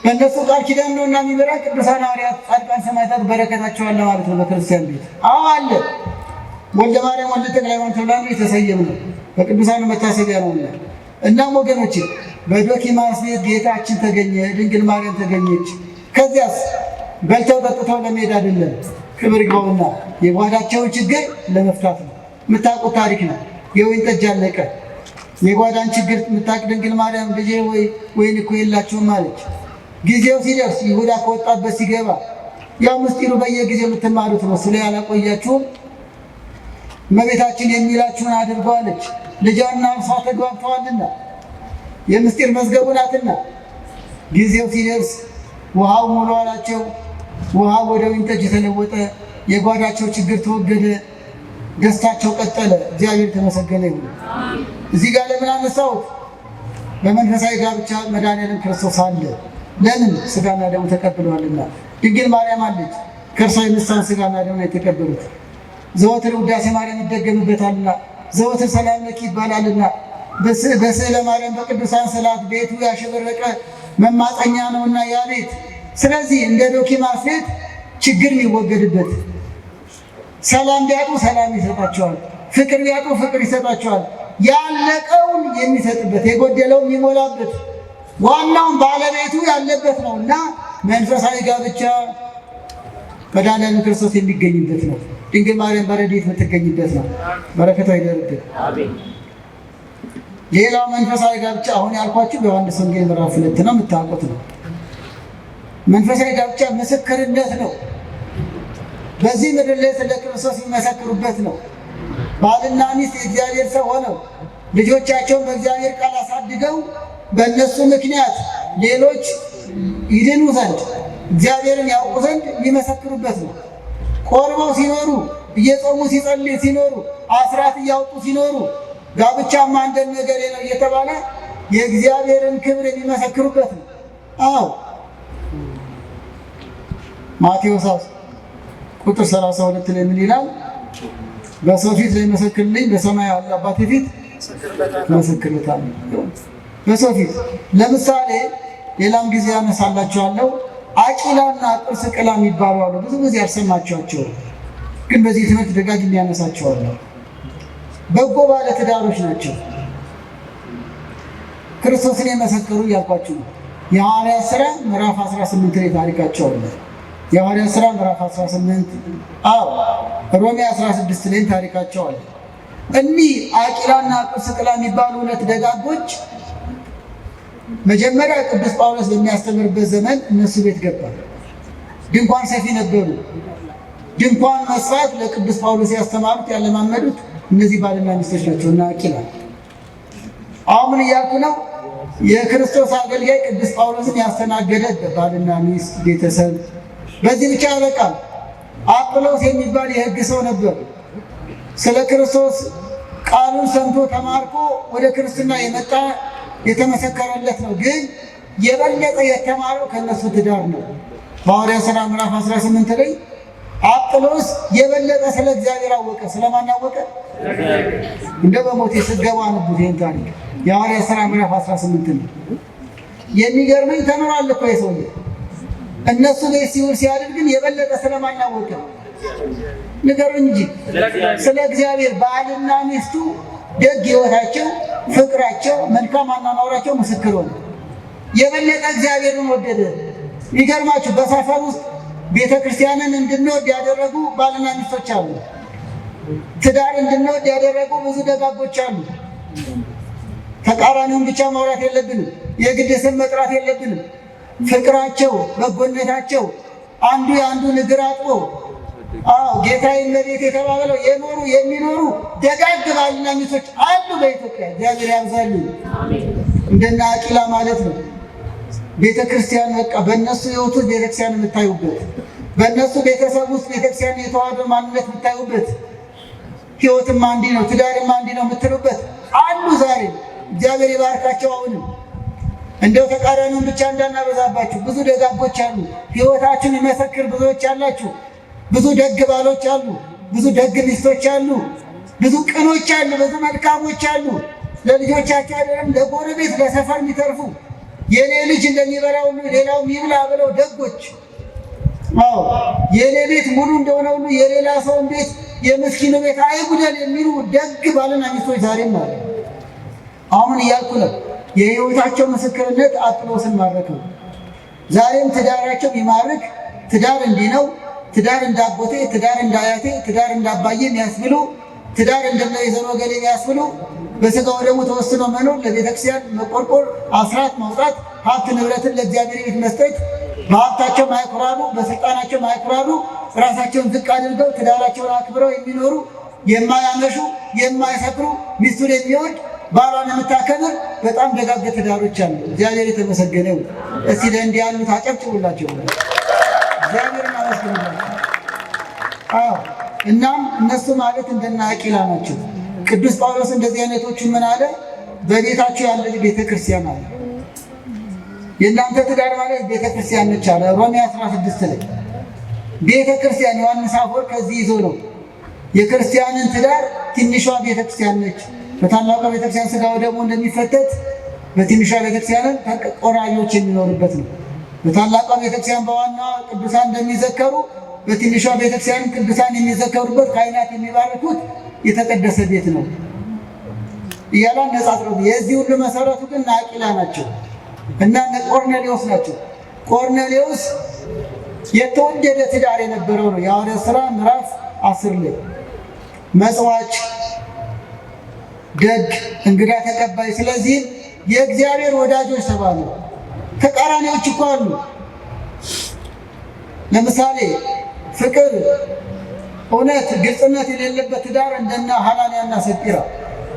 በእነሱ ቃል ኪዳን ነውና የሚመራ ቅዱሳን ሐዋርያት፣ ጻድቃን፣ ሰማዕታት በረከታቸው አለ ማለት ነው። በክርስቲያን ቤት አዎ አለ። ወልደ ማርያም ወልደ ተክለ ሃይማኖት ተብሎ የተሰየመ ነው። በቅዱሳን መታሰቢያ ነውና። እናም ወገኖቼ በዶኪማስ ቤት ጌታችን ተገኘ፣ ድንግል ማርያም ተገኘች። ከዚያስ በልተው ጠጥተው ለመሄድ አይደለም። ክብር ይግባውና የጓዳቸውን ችግር ለመፍታት ነው። የምታውቁት ታሪክ ነው። የወይን ጠጅ አለቀ። የጓዳን ችግር የምታውቅ ድንግል ማርያም ልጄ ወይን እኮ የላችሁም አለች። ጊዜው ሲደርስ ይሁዳ ከወጣበት ሲገባ ያው ምስጢሩ በየጊዜው የምትማሩት ነው። ስለ ያላቆያችሁም እመቤታችን የሚላችሁን አድርጉ አለች። ልጇና እርሷ ተግባብተዋልና የምስጢር መዝገቡ ናትና ጊዜው ሲደርስ ውሃው ሙሉ አላቸው። ውሃው ወደ ወይን ጠጅ ተለወጠ። የጓዳቸው ችግር ተወገደ። ደስታቸው ቀጠለ። እግዚአብሔር የተመሰገነ ይሁን። እዚህ ጋር ለምን አነሳሁት? በመንፈሳዊ ጋብቻ መድኃኒዓለም ክርስቶስ አለ። ለምን? ስጋና ደሙ ተቀብለዋልና። ድንግል ማርያም አለች። ከእርሷ የነሳውን ስጋና ደሙ የተቀበሉት። ዘወትር ውዳሴ ማርያም ይደገምበታልና፣ ዘወትር ሰላም ለኪ ይባላልና፣ በስዕለ ማርያም በቅዱሳን ስዕላት ቤቱ ያሸበረቀ መማፀኛ ነውና ያ ቤት። ስለዚህ እንደ ዶኪማስ ቤት ችግር የሚወገድበት፣ ሰላም ቢያጡ ሰላም ይሰጣቸዋል፣ ፍቅር ቢያጡ ፍቅር ይሰጣቸዋል። ያለቀውን የሚሰጥበት፣ የጎደለው የሚሞላበት፣ ዋናውን ባለቤቱ ያለበት ነው እና መንፈሳዊ ጋብቻ መድኃኒዓለም ክርስቶስ የሚገኝበት ነው። ድንግል ማርያም በረድኤት የምትገኝበት ነው። በረከቷ ይደርብን። ሌላው መንፈሳዊ ጋብቻ አሁን ያልኳችሁ በዮሐንስ ወንጌል ምዕራፍ 2 ነው፣ የምታውቁት ነው። መንፈሳዊ ጋብቻ ምስክርነት ነው። በዚህ ምድር ላይ ስለ ክርስቶስ የሚመሰክሩበት ነው። ባልና ሚስት የእግዚአብሔር ሰው ሆነው ልጆቻቸውን በእግዚአብሔር ቃል አሳድገው በእነሱ ምክንያት ሌሎች ይድኑ ዘንድ እግዚአብሔርን ያውቁ ዘንድ የሚመሰክሩበት ነው። ቆርበው ሲኖሩ፣ እየጾሙ ሲጸልዩ ሲኖሩ፣ አስራት እያወጡ ሲኖሩ ጋብቻማ እንደ ነገሬ ነው እየተባለ የእግዚአብሔርን ክብር የሚመሰክሩበት ነው። አዎ ማቴዎስ ቁጥር 32 ላይ ምን ይላል? በሰው ፊት ላይ መሰክርልኝ፣ በሰማይ ያለ አባቴ ፊት መሰክርለታለሁ። በሰው ፊት ለምሳሌ ሌላም ጊዜ ያነሳላችኋለሁ። አቂላና ጵርስቅላ የሚባሉ አሉ። ብዙ ጊዜ ያልሰማችኋቸው ግን በዚህ ትምህርት ደጋግሜ ያነሳቸዋለሁ። በጎ ባለ ትዳሮች ናቸው። ክርስቶስን የመሰከሩ እያልኳችሁ ነው። የሐዋርያት ሥራ ምዕራፍ 18 ላይ ታሪካቸው አለ። የሐዋርያት ሥራ ምዕራፍ 18 ሮሜ 16 ላይ ታሪካቸው አለ። እኒህ አቂላና ጵርስቅላ የሚባሉ ሁለት ደጋጎች መጀመሪያ ቅዱስ ጳውሎስ በሚያስተምርበት ዘመን እነሱ ቤት ገባ። ድንኳን ሰፊ ነበሩ። ድንኳን መስራት ለቅዱስ ጳውሎስ ያስተማሩት ያለማመዱት እነዚህ ባልና ሚስቶች ናቸው እና አቂላ። አሁን እያልኩ ነው የክርስቶስ አገልጋይ ቅዱስ ጳውሎስን ያስተናገደ ባልና ሚስት ቤተሰብ። በዚህ ብቻ አበቃም። አጵሎስ የሚባል የሕግ ሰው ነበር። ስለ ክርስቶስ ቃሉን ሰምቶ ተማርኮ ወደ ክርስትና የመጣ የተመሰከረለት ነው። ግን የበለጠ የተማረው ከነሱ ትዳር ነው። በሐዋርያት ሥራ ምዕራፍ 18 ላይ አጵሎስ የበለጠ ስለ እግዚአብሔር አወቀ። ስለማን አወቀ? እንደ በሞቴ ስትገባ ነበር ይሄን ታሪክ የሐዋርያት ሥራ ምዕራፍ 18 ነው። የሚገርመኝ ተምሯል እኮ የሰው ልጅ እነሱ ቤት ሲውል ሲያድር ግን የበለጠ ስለማን አወቀ? ንገሩኝ እንጂ ስለ እግዚአብሔር። ባልና ሚስቱ ደግ ሕይወታቸው፣ ፍቅራቸው፣ መልካም አኗኗራቸው ምስክር ሆነ። የበለጠ እግዚአብሔርን ወደደ። ይገርማችሁ በሰፈር ውስጥ ቤተ ክርስቲያንን እንድንወድ ያደረጉ ባልና ሚስቶች አሉ። ትዳር እንድንወድ ያደረጉ ብዙ ደጋጎች አሉ። ተቃራኒውን ብቻ ማውራት የለብንም። የግድ ስም መጥራት የለብንም። ፍቅራቸው፣ በጎነታቸው አንዱ የአንዱን እግር አጥቦ ጌታዬ እመቤቴ የተባበለው የኖሩ የሚኖሩ ደጋግ ባልና ሚስቶች አሉ በኢትዮጵያ። እግዚአብሔር ያብዛሉ። እንደና አቂላ ማለት ነው። ቤተ ክርስቲያን በቃ በእነሱ ሕይወት ውስጥ ቤተክርስቲያን የምታዩበት፣ በእነሱ ቤተሰብ ውስጥ ቤተክርስቲያን የተዋህዶ ማንነት የምታዩበት፣ ሕይወትም አንዲ ነው፣ ትዳርም አንዲ ነው የምትሉበት አሉ ዛሬ። እግዚአብሔር ይባርካቸው። አሁንም እንደው ተቃራኒውን ብቻ እንዳናበዛባችሁ ብዙ ደጋጎች አሉ። ሕይወታችን ይመሰክር ብዙዎች አላችሁ። ብዙ ደግ ባሎች አሉ። ብዙ ደግ ሚስቶች አሉ። ብዙ ቅኖች አሉ። ብዙ መልካሞች አሉ። ለልጆቻቸው አይደለም ለጎረቤት ለሰፈር የሚተርፉ የኔ ልጅ እንደሚበላ ሁሉ ሌላው ይብላ ብለው ደጎች። የኔ ቤት ሙሉ እንደሆነ ሁሉ የሌላ ሰውን ቤት የምስኪኑ ቤት አይጉደል የሚሉ ደግ ባልና ሚስቶች ዛሬም አሉ። አሁን እያልኩ ነው የሕይወታቸው ምስክርነት አጵሎስን ማረክ ነው። ዛሬም ትዳራቸው ቢማርክ ትዳር እንዲህ ነው፣ ትዳር እንዳጎቴ፣ ትዳር እንዳያቴ፣ ትዳር እንዳባዬ የሚያስብሉ ትዳር እንደነ ወይዘሮ ገሌ የሚያስብሉ በሥጋው ደግሞ ተወስኖ መኖር፣ ለቤተክርስቲያን መቆርቆር፣ አስራት ማውጣት፣ ሀብት ንብረትን ለእግዚአብሔር ቤት መስጠት፣ በሀብታቸው ማይኩራሩ፣ በስልጣናቸው ማይኩራሩ፣ ራሳቸውን ዝቅ አድርገው ትዳራቸውን አክብረው የሚኖሩ የማያመሹ የማይሰክሩ ሚስቱን የሚወድ ባሏን የምታከብር በጣም ደጋግ ትዳሮች አሉ። እግዚአብሔር የተመሰገነው። እስቲ ለእንዲህ ያሉት አጨብጭቡላቸው፣ እግዚአብሔርን አመስግኑላቸው። አዎ እናም እነሱ ማለት እንደነ አቂላ ናቸው። ቅዱስ ጳውሎስ እንደዚህ አይነቶቹ ምን አለ? በቤታቸው ያለች ቤተክርስቲያን አለ። የእናንተ ትዳር ማለት ቤተክርስቲያን ነች አለ ሮሜ 16 ላይ። ቤተክርስቲያን ዮሐንስ አፈወርቅ ከዚህ ይዞ ነው የክርስቲያንን ትዳር ትንሿ ቤተክርስቲያን ነች። በታላቋ ቤተክርስቲያን ሥጋው ደግሞ እንደሚፈተት በትንሿ ቤተክርስቲያንን ቆራኞች የሚኖሩበት ነው። በታላቋ ቤተክርስቲያን በዋና ቅዱሳን እንደሚዘከሩ በትንሿ ቤተክርስቲያን ቅዱሳን የሚዘከሩበት ካህናት የሚባርኩት የተቀደሰ ቤት ነው እያለ ነጻጽረው። የዚህ ሁሉ መሰረቱ ግን አቂላ ናቸው እና ቆርኔሌዎስ ናቸው። ቆርኔሌዎስ የተወደደ ትዳር የነበረው ነው። የሐዋርያት ሥራ ምዕራፍ 10 ላይ መጽዋች፣ ደግ፣ እንግዳ ተቀባይ። ስለዚህም የእግዚአብሔር ወዳጆች ተባሉ። ተቃራኒዎች እኮ አሉ። ለምሳሌ ፍቅር፣ እውነት፣ ግልጽነት የሌለበት ትዳር እንደና ሐናንያና ሰጲራ።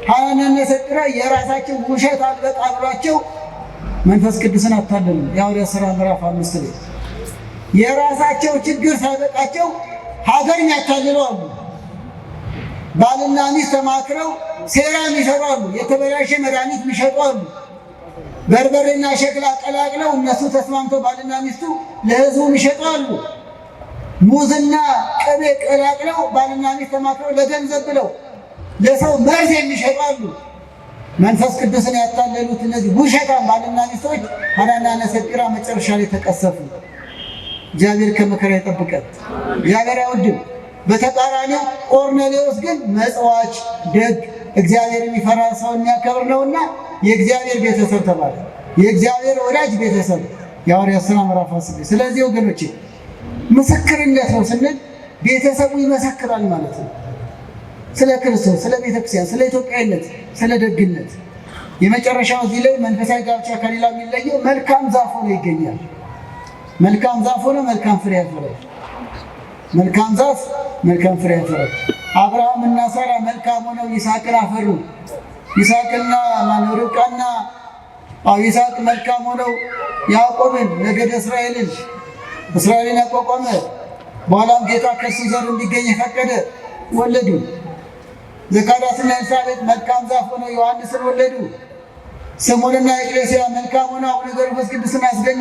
ሐናንያና ሰጲራ የራሳቸው ውሸት አልበቃ ብሏቸው መንፈስ ቅዱስን አታለሉ። የሐዋርያት ሥራ ምዕራፍ 5 ላይ የራሳቸው ችግር ሳይበቃቸው ሀገር የሚያታልሉ አሉ። ባልና ሚስት ተማክረው ሴራ የሚሰሩ አሉ። የተበላሸ መድኃኒት የሚሸጡ አሉ። በርበሬና ሸክላ ቀላቅለው እነሱ ተስማምተው ባልና ሚስቱ ለሕዝቡ የሚሸጡ አሉ። ሙዝና ቅቤ ቀላቅለው ባልና ሚስት ተማክረው ለገንዘብ ብለው ለሰው መርዝ የሚሸጡ አሉ። መንፈስ ቅዱስን ያታለሉት እነዚህ ውሸታም ባልና ሚስቶች ሐናንያና ሰጲራ መጨረሻ ላይ ተቀሰፉ። እግዚአብሔር ከመከራ ይጠብቀን። እግዚአብሔር አይወድም። በተቃራኒው ቆርኔሌዎስ ግን መጽዋች፣ ደግ፣ እግዚአብሔር የሚፈራ ሰው የሚያከብር ነውና የእግዚአብሔር ቤተሰብ ተባለ። የእግዚአብሔር ወዳጅ ቤተሰብ የሐዋርያት ሥራ ምዕራፍ 10። ስለዚህ ወገኖቼ ምስክርነት ነው ስንል ቤተሰቡ ይመሰክራል ማለት ነው። ስለ ክርስቶስ፣ ስለ ቤተክርስቲያን፣ ስለ ኢትዮጵያዊነት፣ ስለ ደግነት። የመጨረሻው እዚህ ላይ መንፈሳዊ ጋብቻ ከሌላ የሚለየው መልካም ዛፍ ሆኖ ይገኛል። መልካም ዛፍ ሆኖ መልካም ፍሬ ያፈራል። መልካም ዛፍ መልካም ፍሬ ያፈራል። አብርሃም እና ሳራ መልካም ሆነው ይስሐቅን አፈሩ። ይስሐቅና ርብቃና ይስሐቅ መልካም ሆነው ያዕቆብን ነገደ እስራኤልን ያቋቋመ በኋላም ጌታ ከእሱ ዘር እንዲገኝ የፈቀደ ወለዱ። ዘካርያስና ኤልሳቤጥ መልካም ዛፍ ሆነው ዮሐንስን ወለዱ። ስምዖንና ኤቅሌስያ መልካም ሆነው አቡነ ገብረ መንፈስ ቅዱስን አስገኙ።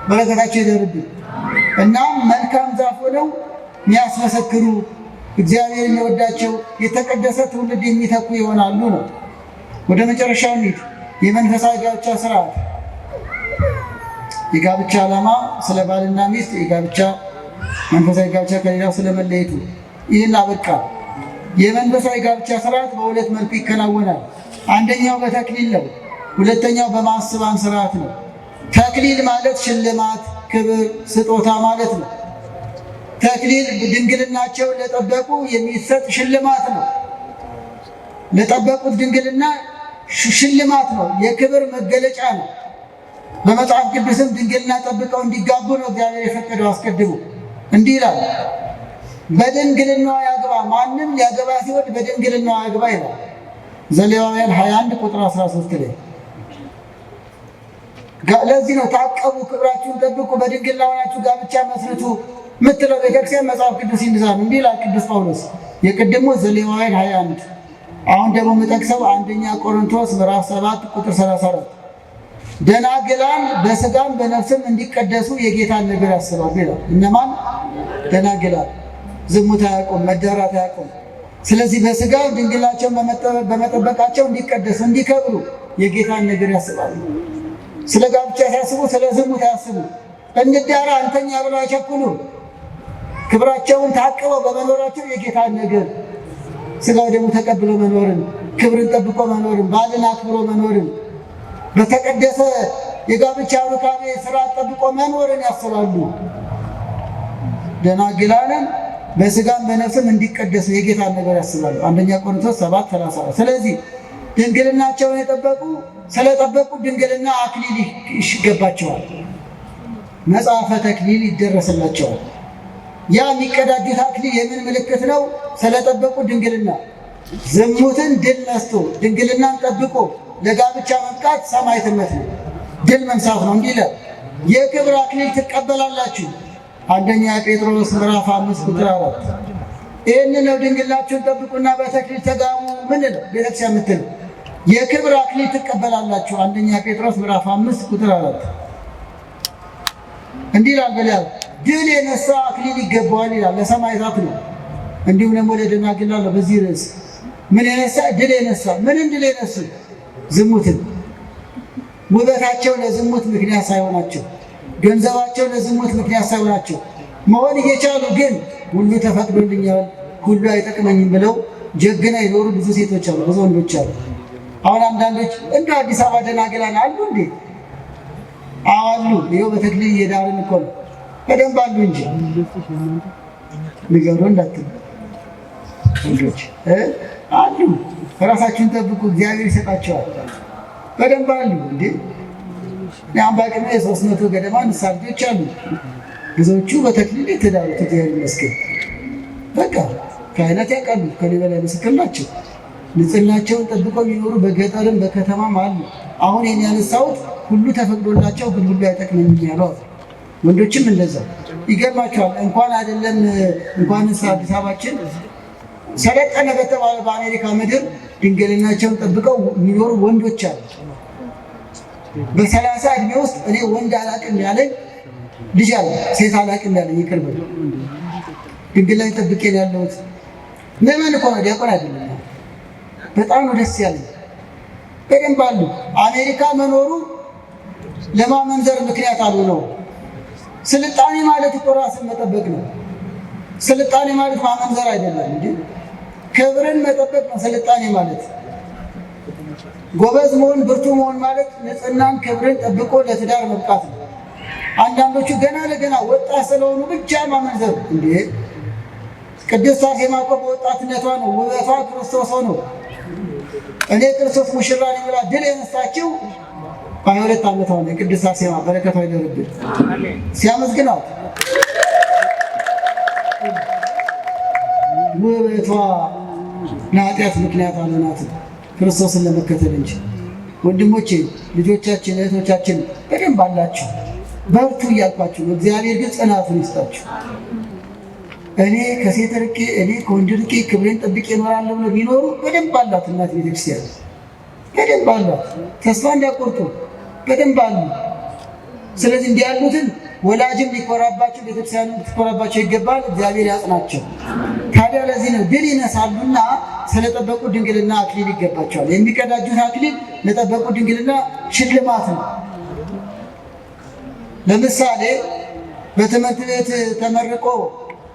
በረከታቸው ይደርብን። እናም መልካም ዛፍ ሆነው የሚያስመሰክሩ እግዚአብሔር የሚወዳቸው የተቀደሰ ትውልድ የሚተኩ ይሆናሉ ነው። ወደ መጨረሻው እንሂድ። የመንፈሳዊ ጋብቻ ስርዓት። የጋብቻ ዓላማ ስለ ባልና ሚስት የጋብቻ መንፈሳዊ ጋብቻ ከሌላው ስለመለየቱ ይህን አበቃ። የመንፈሳዊ ጋብቻ ስርዓት በሁለት መልኩ ይከናወናል። አንደኛው በተክሊል ነው። ሁለተኛው በማስባን ስርዓት ነው። ተክሊል ማለት ሽልማት፣ ክብር፣ ስጦታ ማለት ነው። ተክሊል ድንግልናቸው ለጠበቁ የሚሰጥ ሽልማት ነው። ለጠበቁት ድንግልና ሽልማት ነው፣ የክብር መገለጫ ነው። በመጽሐፍ ቅዱስም ድንግልና ጠብቀው እንዲጋቡ ነው እግዚአብሔር የፈቀደው። አስቀድሞ እንዲህ ይላል፣ በድንግልናዋ ያግባ፣ ማንም ሊያገባ ሲወድ በድንግልናዋ ያግባ ይላል። ዘሌዋውያን 21 ቁጥር 13 ላይ። ለዚህ ነው ታቀቡ፣ ክብራችሁን ጠብቁ፣ በድንግልና ሆናችሁ ጋብቻ መስርቱ ምትለው ቤተክርስቲያን መጽሐፍ ቅዱስ ይንዛል። እንዲህ ይላል ቅዱስ ጳውሎስ። የቅድሞ ዘሌዋውያን 21። አሁን ደግሞ የምጠቅሰው አንደኛ ቆሮንቶስ ምዕራፍ 7 ቁጥር 34 ደናግላን በስጋም በነፍስም እንዲቀደሱ የጌታን ነገር ያስባሉ ይላል። እነማን? ደናግላን። ዝሙት አያውቁም፣ መዳራት አያውቁም። ስለዚህ በስጋ ድንግላቸውን በመጠበቃቸው እንዲቀደሱ እንዲከብሩ የጌታን ነገር ያስባሉ። ስለ ጋብቻ ሲያስቡ ስለ ዝሙት አያስቡ። እንዳራ አንተኛ ብለው አይቸኩሉም። ክብራቸውን ታቅበው በመኖራቸው የጌታን ነገር ስጋው ደግሞ ተቀብሎ መኖርን፣ ክብርን ጠብቆ መኖርን፣ ባልን አክብሮ መኖርን፣ በተቀደሰ የጋብቻ ሩካቤ ስርዓት ጠብቆ መኖርን ያስባሉ። ደናግላንን በስጋም በነፍስም እንዲቀደሱ የጌታን ነገር ያስባሉ። አንደኛ ቆሮንቶስ 7:30። ስለዚህ ድንግልናቸውን ስለጠበቁ ድንግልና አክሊል ይገባቸዋል። መጽሐፈ ተክሊል ይደረስላቸዋል። ያ የሚቀዳጁት አክሊል የምን ምልክት ነው? ስለጠበቁ ድንግልና። ዝሙትን ድል ነስቶ ድንግልናን ጠብቆ ለጋብቻ መብቃት ሰማዕትነት ነው፣ ድል መንሳት ነው። እንዲህ ይላል፣ የክብር አክሊል ትቀበላላችሁ። አንደኛ ጴጥሮስ ምዕራፍ 5:4። ይህን ነው ድንግልናችሁን ጠብቁና በተክሊል ተጋቡ። ምን ነው ቤተክርስቲያን የምትለው? የክብር አክሊል ትቀበላላችሁ። አንደኛ ጴጥሮስ ምዕራፍ 5:4 እንዲህ ይላል። በሌላ ድል የነሳ አክሊል ይገባዋል ይላል። ለሰማዕታት ነው። እንዲሁም ደግሞ ለደናግል አለ። በዚህ ርዕስ ምን የነሳ? ድል የነሳ። ምንን ድል የነሱ? ዝሙትን። ውበታቸው ለዝሙት ምክንያት ሳይሆናቸው፣ ገንዘባቸው ለዝሙት ምክንያት ሳይሆናቸው መሆን እየቻሉ ግን ሁሉ ተፈቅዶልኛል፣ ሁሉ አይጠቅመኝም ብለው ጀግና ይኖሩ ብዙ ሴቶች አሉ፣ ብዙ ወንዶች አሉ። አሁን አንዳንዶች እንደ አዲስ አበባ ደናግላን አሉ እንዴ? አሉ። ይኸው በተክሊል እየዳርን እኮ ነው። በደንብ አሉ እንጂ ንገሩ እንዳትሉ ወንዶች አሉ። ራሳችሁን ጠብቁ፣ እግዚአብሔር ይሰጣቸዋል። በደንብ አሉ እንዴ። ያን ባቅሜ 300 ገደማ ንስሐ ልጆች አሉ። ብዙዎቹ በተክሊል የተዳሩት እግዚአብሔር ይመስገን። በቃ ከአይነት ያውቃሉ፣ ከኔ በላይ ምስክር ናቸው። ንጽህናቸውን ጠብቀው የሚኖሩ በገጠርም በከተማም አሉ። አሁን ይህን ያነሳሁት ሁሉ ተፈቅዶላቸው ግን ሁሉ አይጠቅመኝም ያለው ወንዶችም እንደዛ። ይገርማቸዋል። እንኳን አይደለም እንኳንስ አዲስ አበባችን ሰለጠነ በተባለ በአሜሪካ ምድር ድንግልናቸውን ጠብቀው የሚኖሩ ወንዶች አሉ። በ30 ዕድሜ ውስጥ እኔ ወንድ አላቅም ያለኝ ልጅ አለ፣ ሴት አላቅም ያለኝ ይቅርብ ድንግልና ጠብቄ ነው ያለሁት። ለምን እኮ ነው ዲያቆን አይደለም። በጣም ነው ደስ ያለኝ። በደንብ አሉ። አሜሪካ መኖሩ ለማመንዘር ምክንያት አልሆነው። ስልጣኔ ማለት እኮ ራስን መጠበቅ ነው። ስልጣኔ ማለት ማመንዘር አይደለም እንዴ፣ ክብርን መጠበቅ ነው ስልጣኔ ማለት። ጎበዝ መሆን ብርቱ መሆን ማለት ንጽህናን ክብርን ጠብቆ ለትዳር መብቃት ነው። አንዳንዶቹ ገና ለገና ወጣት ስለሆኑ ብቻ ማመንዘር እንዴ። ቅድስት አርሴማ እኮ በወጣትነቷ ነው ውበቷ ክርስቶስ ሆኖ እኔ ክርስቶስ ሙሽራ ነኝ ብላ ድል የነሳችው በ22 ዓመቷ ነው። የቅድስት አርሴማ በረከቷ ይደርብን። ሲያመስግናት ውበቷ ለኃጢአት ምክንያት አልሆናትም ክርስቶስን ለመከተል እንጂ። ወንድሞቼ፣ ልጆቻችን፣ እህቶቻችን በደንብ አላችሁ፣ በርቱ እያልኳችሁ ነው። እግዚአብሔር ግን ጽናቱን ይስጣችሁ። እኔ ከሴት ርቄ እኔ ከወንድ ርቄ ክብሬን ጠብቄ እኖራለሁ ብለው ቢኖሩ በደንብ አላት እናት ቤተክርስቲያን፣ በደንብ አላት። ተስፋ እንዳቆርጡ በደንብ አሉ። ስለዚህ እንዲህ ያሉትን ወላጅም ሊኮራባቸው ቤተክርስቲያን ልትኮራባቸው ይገባል። እግዚአብሔር ያጽናቸው። ታዲያ ለዚህ ነው ድል ይነሳሉና ስለጠበቁ ድንግልና አክሊል ይገባቸዋል። የሚቀዳጁት አክሊል ለጠበቁ ድንግልና ሽልማት ነው። ለምሳሌ በትምህርት ቤት ተመርቆ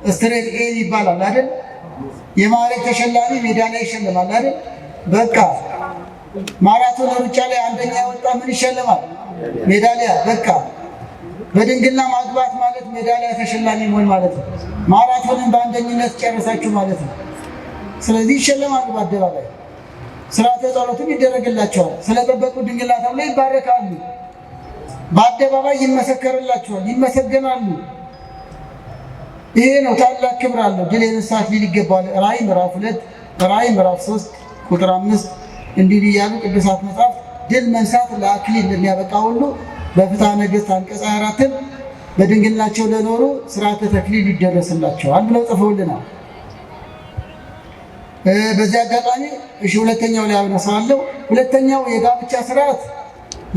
ስትሬት ኤ ይባላል አይደል? የማዕረግ ተሸላሚ ሜዳሊያ ይሸልማል አይደል? በቃ ማራቶን ሩጫ ላይ አንደኛ ያወጣ ምን ይሸልማል? ሜዳሊያ። በቃ በድንግልና ማግባት ማለት ሜዳሊያ ተሸላሚ መሆን ማለት ነው። ማራቶንን በአንደኝነት ጨርሳችሁ ማለት ነው። ስለዚህ ይሸለማሉ። በአደባባይ ስርዓተ ጸሎትም ይደረግላቸዋል። ስለጠበቁ ድንግልና ተብለው ይባረካሉ። በአደባባይ ይመሰከርላቸዋል፣ ይመሰገናሉ። ይሄ ነው ታላቅ ክብር አለው። ድል የነሳ አክሊል ይገባዋል። ራእይ ምዕራፍ 2 ራእይ ምዕራፍ 3 ቁጥር 5 እንዲህ እያሉ ቅዱሳት መጽሐፍ ድል መንሳት ለአክሊል እንደሚያበቃ ሁሉ በፍትሐ ነገሥት አንቀጽ 24 በድንግልናቸው ለኖሩ ስርዓተ ተክሊል ይደረስላቸዋል ብለው ጽፈውልናል። በዚህ አጋጣሚ እሺ፣ ሁለተኛው ላይ አነሳዋለሁ። ሁለተኛው የጋብቻ ስርዓት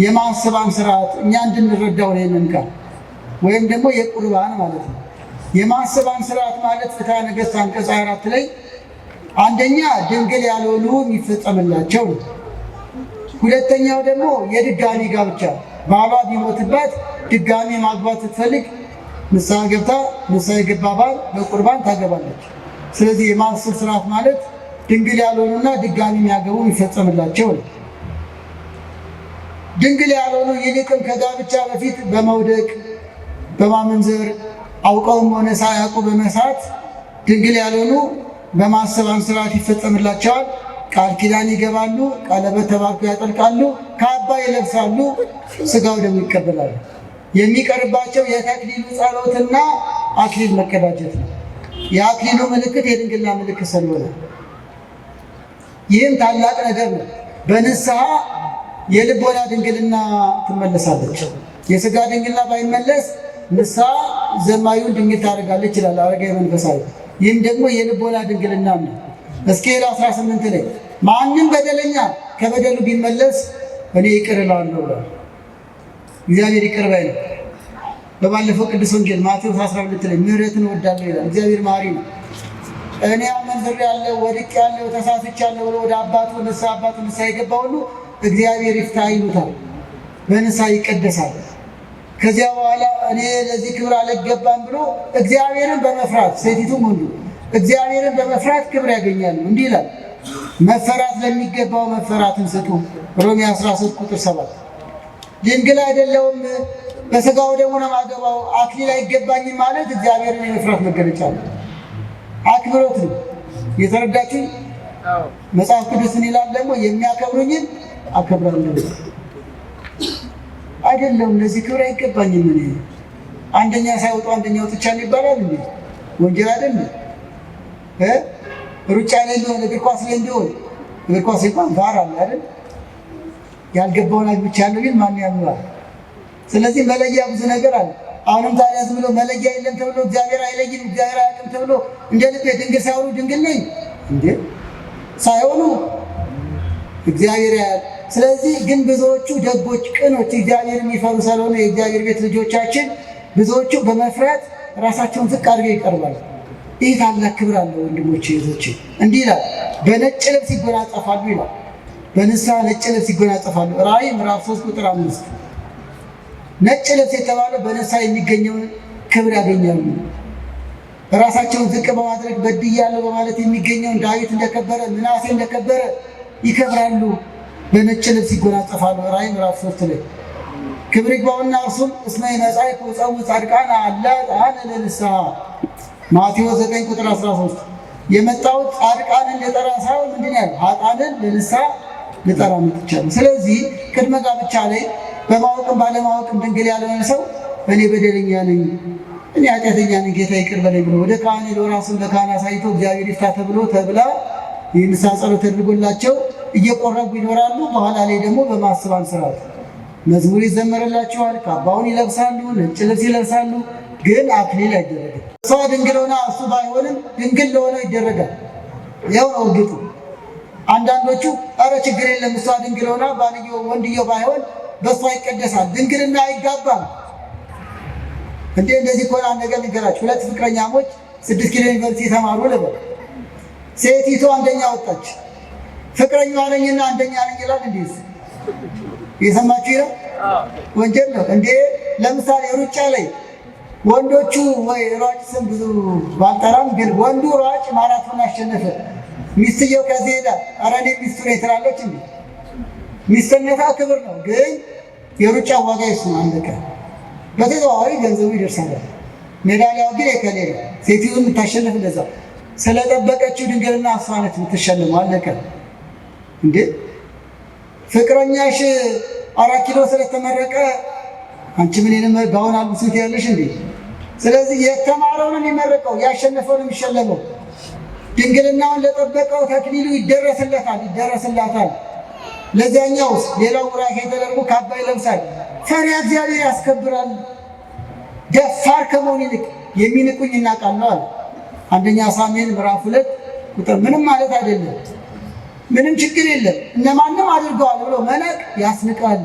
የማስባን ስርዓት እኛ እንድንረዳው ነው። ይሄንን ቃል ወይም ደግሞ የቁርባን ማለት ነው። የማስባን ስርዓት ማለት ፍትሐ ነገሥት አንቀጽ 24 ላይ አንደኛ ድንግል ያልሆኑ የሚፈጸምላቸው ነው። ሁለተኛው ደግሞ የድጋሚ ጋብቻ ባሏ ቢሞትባት ድጋሚ ማግባት ስትፈልግ ንስሐ ገብታ ንስሐ የገባ ባል በቁርባን ታገባለች። ስለዚህ የማስብ ስርዓት ማለት ድንግል ያልሆኑና ድጋሚ የሚያገቡ የሚፈጸምላቸው ነው። ድንግል ያልሆኑ ይልቅም ከጋብቻ በፊት በመውደቅ በማመንዘር አውቀውም ሆነ ሳያውቁ በመሳት ድንግል ያልሆኑ በማሰባን ስርዓት ይፈጸምላቸዋል። ቃል ኪዳን ይገባሉ፣ ቀለበት ተባርኮ ያጠልቃሉ፣ ካባ ይለብሳሉ፣ ስጋው ደግሞ ይቀበላሉ። የሚቀርባቸው የተክሊሉ ጸሎትና አክሊል መቀዳጀት ነው። የአክሊሉ ምልክት የድንግልና ምልክት ስለሆነ ይህም ታላቅ ነገር ነው። በንስሐ የልቦና ድንግልና ትመለሳለች። የስጋ ድንግልና ባይመለስ ንስሐ ዘማዩን ድንግል ታደርጋለች ይላል አረጋዊ መንፈሳዊ። ይህም ደግሞ የልቦና ድንግልና ነው። ሕዝቅኤል 18 ላይ ማንም በደለኛ ከበደሉ ቢመለስ እኔ ይቅር እለዋለሁ ብሏል። እግዚአብሔር ይቅር ባይ ነው። በባለፈው ቅዱስ ወንጌል ማቴዎስ 12 ላይ ምሕረትን እወዳለሁ ይላል። እግዚአብሔር መሐሪ ነው። እኔ አመንዝሬአለሁ፣ ወድቄአለሁ፣ ተሳስቻለሁ ብሎ ወደ አባቱ ንስሐ የገባ ሁሉ እግዚአብሔር ይፍታ ይሉታል። በንስሐ ይቀደሳል። ከዚያ በኋላ እኔ ለዚህ ክብር አልገባም ብሎ እግዚአብሔርን በመፍራት ሴቲቱም ወንዱ እግዚአብሔርን በመፍራት ክብር ያገኛሉ። እንዲህ ይላል፣ መፈራት ለሚገባው መፈራትን ስጡ። ሮሜ 13 ቁጥር 7 ድንግል አይደለሁም በሥጋው ደግሞ ነው የማገባው አክሊል አይገባኝም ማለት እግዚአብሔርን የመፍራት መገለጫ ነው። አክብሮት ነው። የተረዳችሁ? መጽሐፍ ቅዱስን ይላል ደግሞ የሚያከብሩኝን አከብራለሁ። አይደለም ለዚህ ክብር አይገባኝም እኔ አንደኛ ሳይወጡ አንደኛ ወጥቻለሁ ይባላል እንዴ? ወንጀል አይደለም? ሩጫ ላይ እንደሆነ እግር ኳስ ላይ እንደሆነ እግር ኳስ እንኳን ጋር አለ አይደል? ያልገባውን አግብቻለሁ ግን ማን ያምናል? ስለዚህ መለያ ብዙ ነገር አለ። አሁንም ታዲያ ዝም ብሎ መለያ የለም ተብሎ እግዚአብሔር አይለይም እግዚአብሔር አያውቅም ተብሎ እንደ ልቤ ድንግል ሳይሆኑ ድንግል ነኝ እንዴ? ሳይሆኑ እግዚአብሔር ያያል። ስለዚህ ግን ብዙዎቹ ደጎች፣ ቅኖች እግዚአብሔር የሚፈሩ ስለሆነ የእግዚአብሔር ቤት ልጆቻችን ብዙዎቹ በመፍራት ራሳቸውን ዝቅ አድርገው ይቀርባሉ። ይህ ታላቅ ክብር አለው ወንድሞቼ እህቶቼ። እንዲህ ይላል፣ በነጭ ልብስ ይጎናጸፋሉ ይላል። በንስሐ ነጭ ልብስ ይጎናጸፋሉ። ራእይ ምዕራፍ 3 ቁጥር 5 ነጭ ልብስ የተባለው በንስሐ የሚገኘውን ክብር ያገኛሉ። ራሳቸውን ዝቅ በማድረግ በድያለሁ በማለት የሚገኘውን ዳዊት እንደከበረ ምናሴ እንደከበረ ይከብራሉ። በነጭ ልብስ ይጎናጸፋሉ። ራእይ ምዕራፍ 3 ላይ ክብር ይግባውና እርሱም እስመ መጻእኩ እፀው ጻድቃነ አነ ለንስሐ ማቴዎስ 9 ቁጥር 13 የመጣሁት ጻድቃንን ልጠራ ሳይሆን ምንድን ያለው ኃጥአንን ለንስሐ ልጠራ መጥቻለሁ። ስለዚህ ቅድመ ጋብቻ ላይ በማወቅም ባለማወቅም ድንግል ያልሆነ ሰው እኔ በደለኛ ነኝ፣ እኔ ኃጢአተኛ ነኝ፣ ጌታ ይቅር በለኝ ብሎ ወደ ካህን ሄዶ ራሱን ለካህን አሳይቶ እግዚአብሔር ይፍታ ተብላ የንስሐ ጸሎት ተደርጎላቸው እየቆረቡ ይኖራሉ። በኋላ ላይ ደግሞ በማስባን ስርዓት መዝሙር ይዘመርላቸዋል፣ ካባውን ይለብሳሉ፣ ነጭ ልብስ ይለብሳሉ። ግን አክሊል አይደረግም። እሷ ድንግል ሆና እሱ ባይሆንም ድንግል ለሆነ ይደረጋል። ያው ነው እርግጡ። አንዳንዶቹ ኧረ ችግር የለም እሷ ድንግል ሆና ባልየው ወንድየው ባይሆን በእሷ ይቀደሳል፣ ድንግልና አይጋባም እንዴ? እንደዚህ ከሆነ አንድ ነገር ልንገራችሁ። ሁለት ፍቅረኛሞች 6 ኪሎ ዩኒቨርሲቲ የተማሩ ልበል። ሴቲቱ አንደኛ ወጣች። ፍቅረኛዋ ነኝና አንደኛ ነኝ ይላል እንዴ? የሰማችሁ ነው? ወንጀል ነው እንዴ? ለምሳሌ ሩጫ ላይ ወንዶቹ ወይ ሯጭ ስም ብዙ ባልጠራም ግን ወንዱ ሯጭ ማራቶን አሸነፈ። ሚስትየው ከዚህ ሄዳ ኧረ እኔ ሚስቱ ነኝ ትላለች እንዴ? ሚስትነቷ ክብር ነው፣ ግን የሩጫ ዋጋ ይሱ አንደቀ በተዘዋዋሪ ገንዘቡ ይደርሳል። ሜዳሊያው ግን የከሌ ነው። ሴቲቱ የምታሸንፍ እንደዛ ስለጠበቀችው ድንግልና እሷ ነች የምትሸልመው። አለቀ እንዴ? ፍቅረኛሽ 4 ኪሎ ስለተመረቀ አንቺ ምን የለም ጋውን አልብሱት ያለሽ እንዴ? ስለዚህ የተማረውን የሚመረቀው ያሸነፈውን የሚሸለመው ድንግልናውን ለጠበቀው ተክሊሉ ይደረስላታል። ለዚያኛውስ ሌላው ራኬ ተደርጎ ካባ ይለብሳል። ፈሪሃ እግዚአብሔር ያስከብራል። ደፋር ከመሆን ይልቅ የሚንቁኝ እናውቃለሁ አለ። አንደኛ ሳሙኤል ምዕራፍ 2 ቁጥር ምንም ማለት አይደለም። ምንም ችግር የለም እነማንም አድርገዋል ብሎ መናቅ ያስንቃል።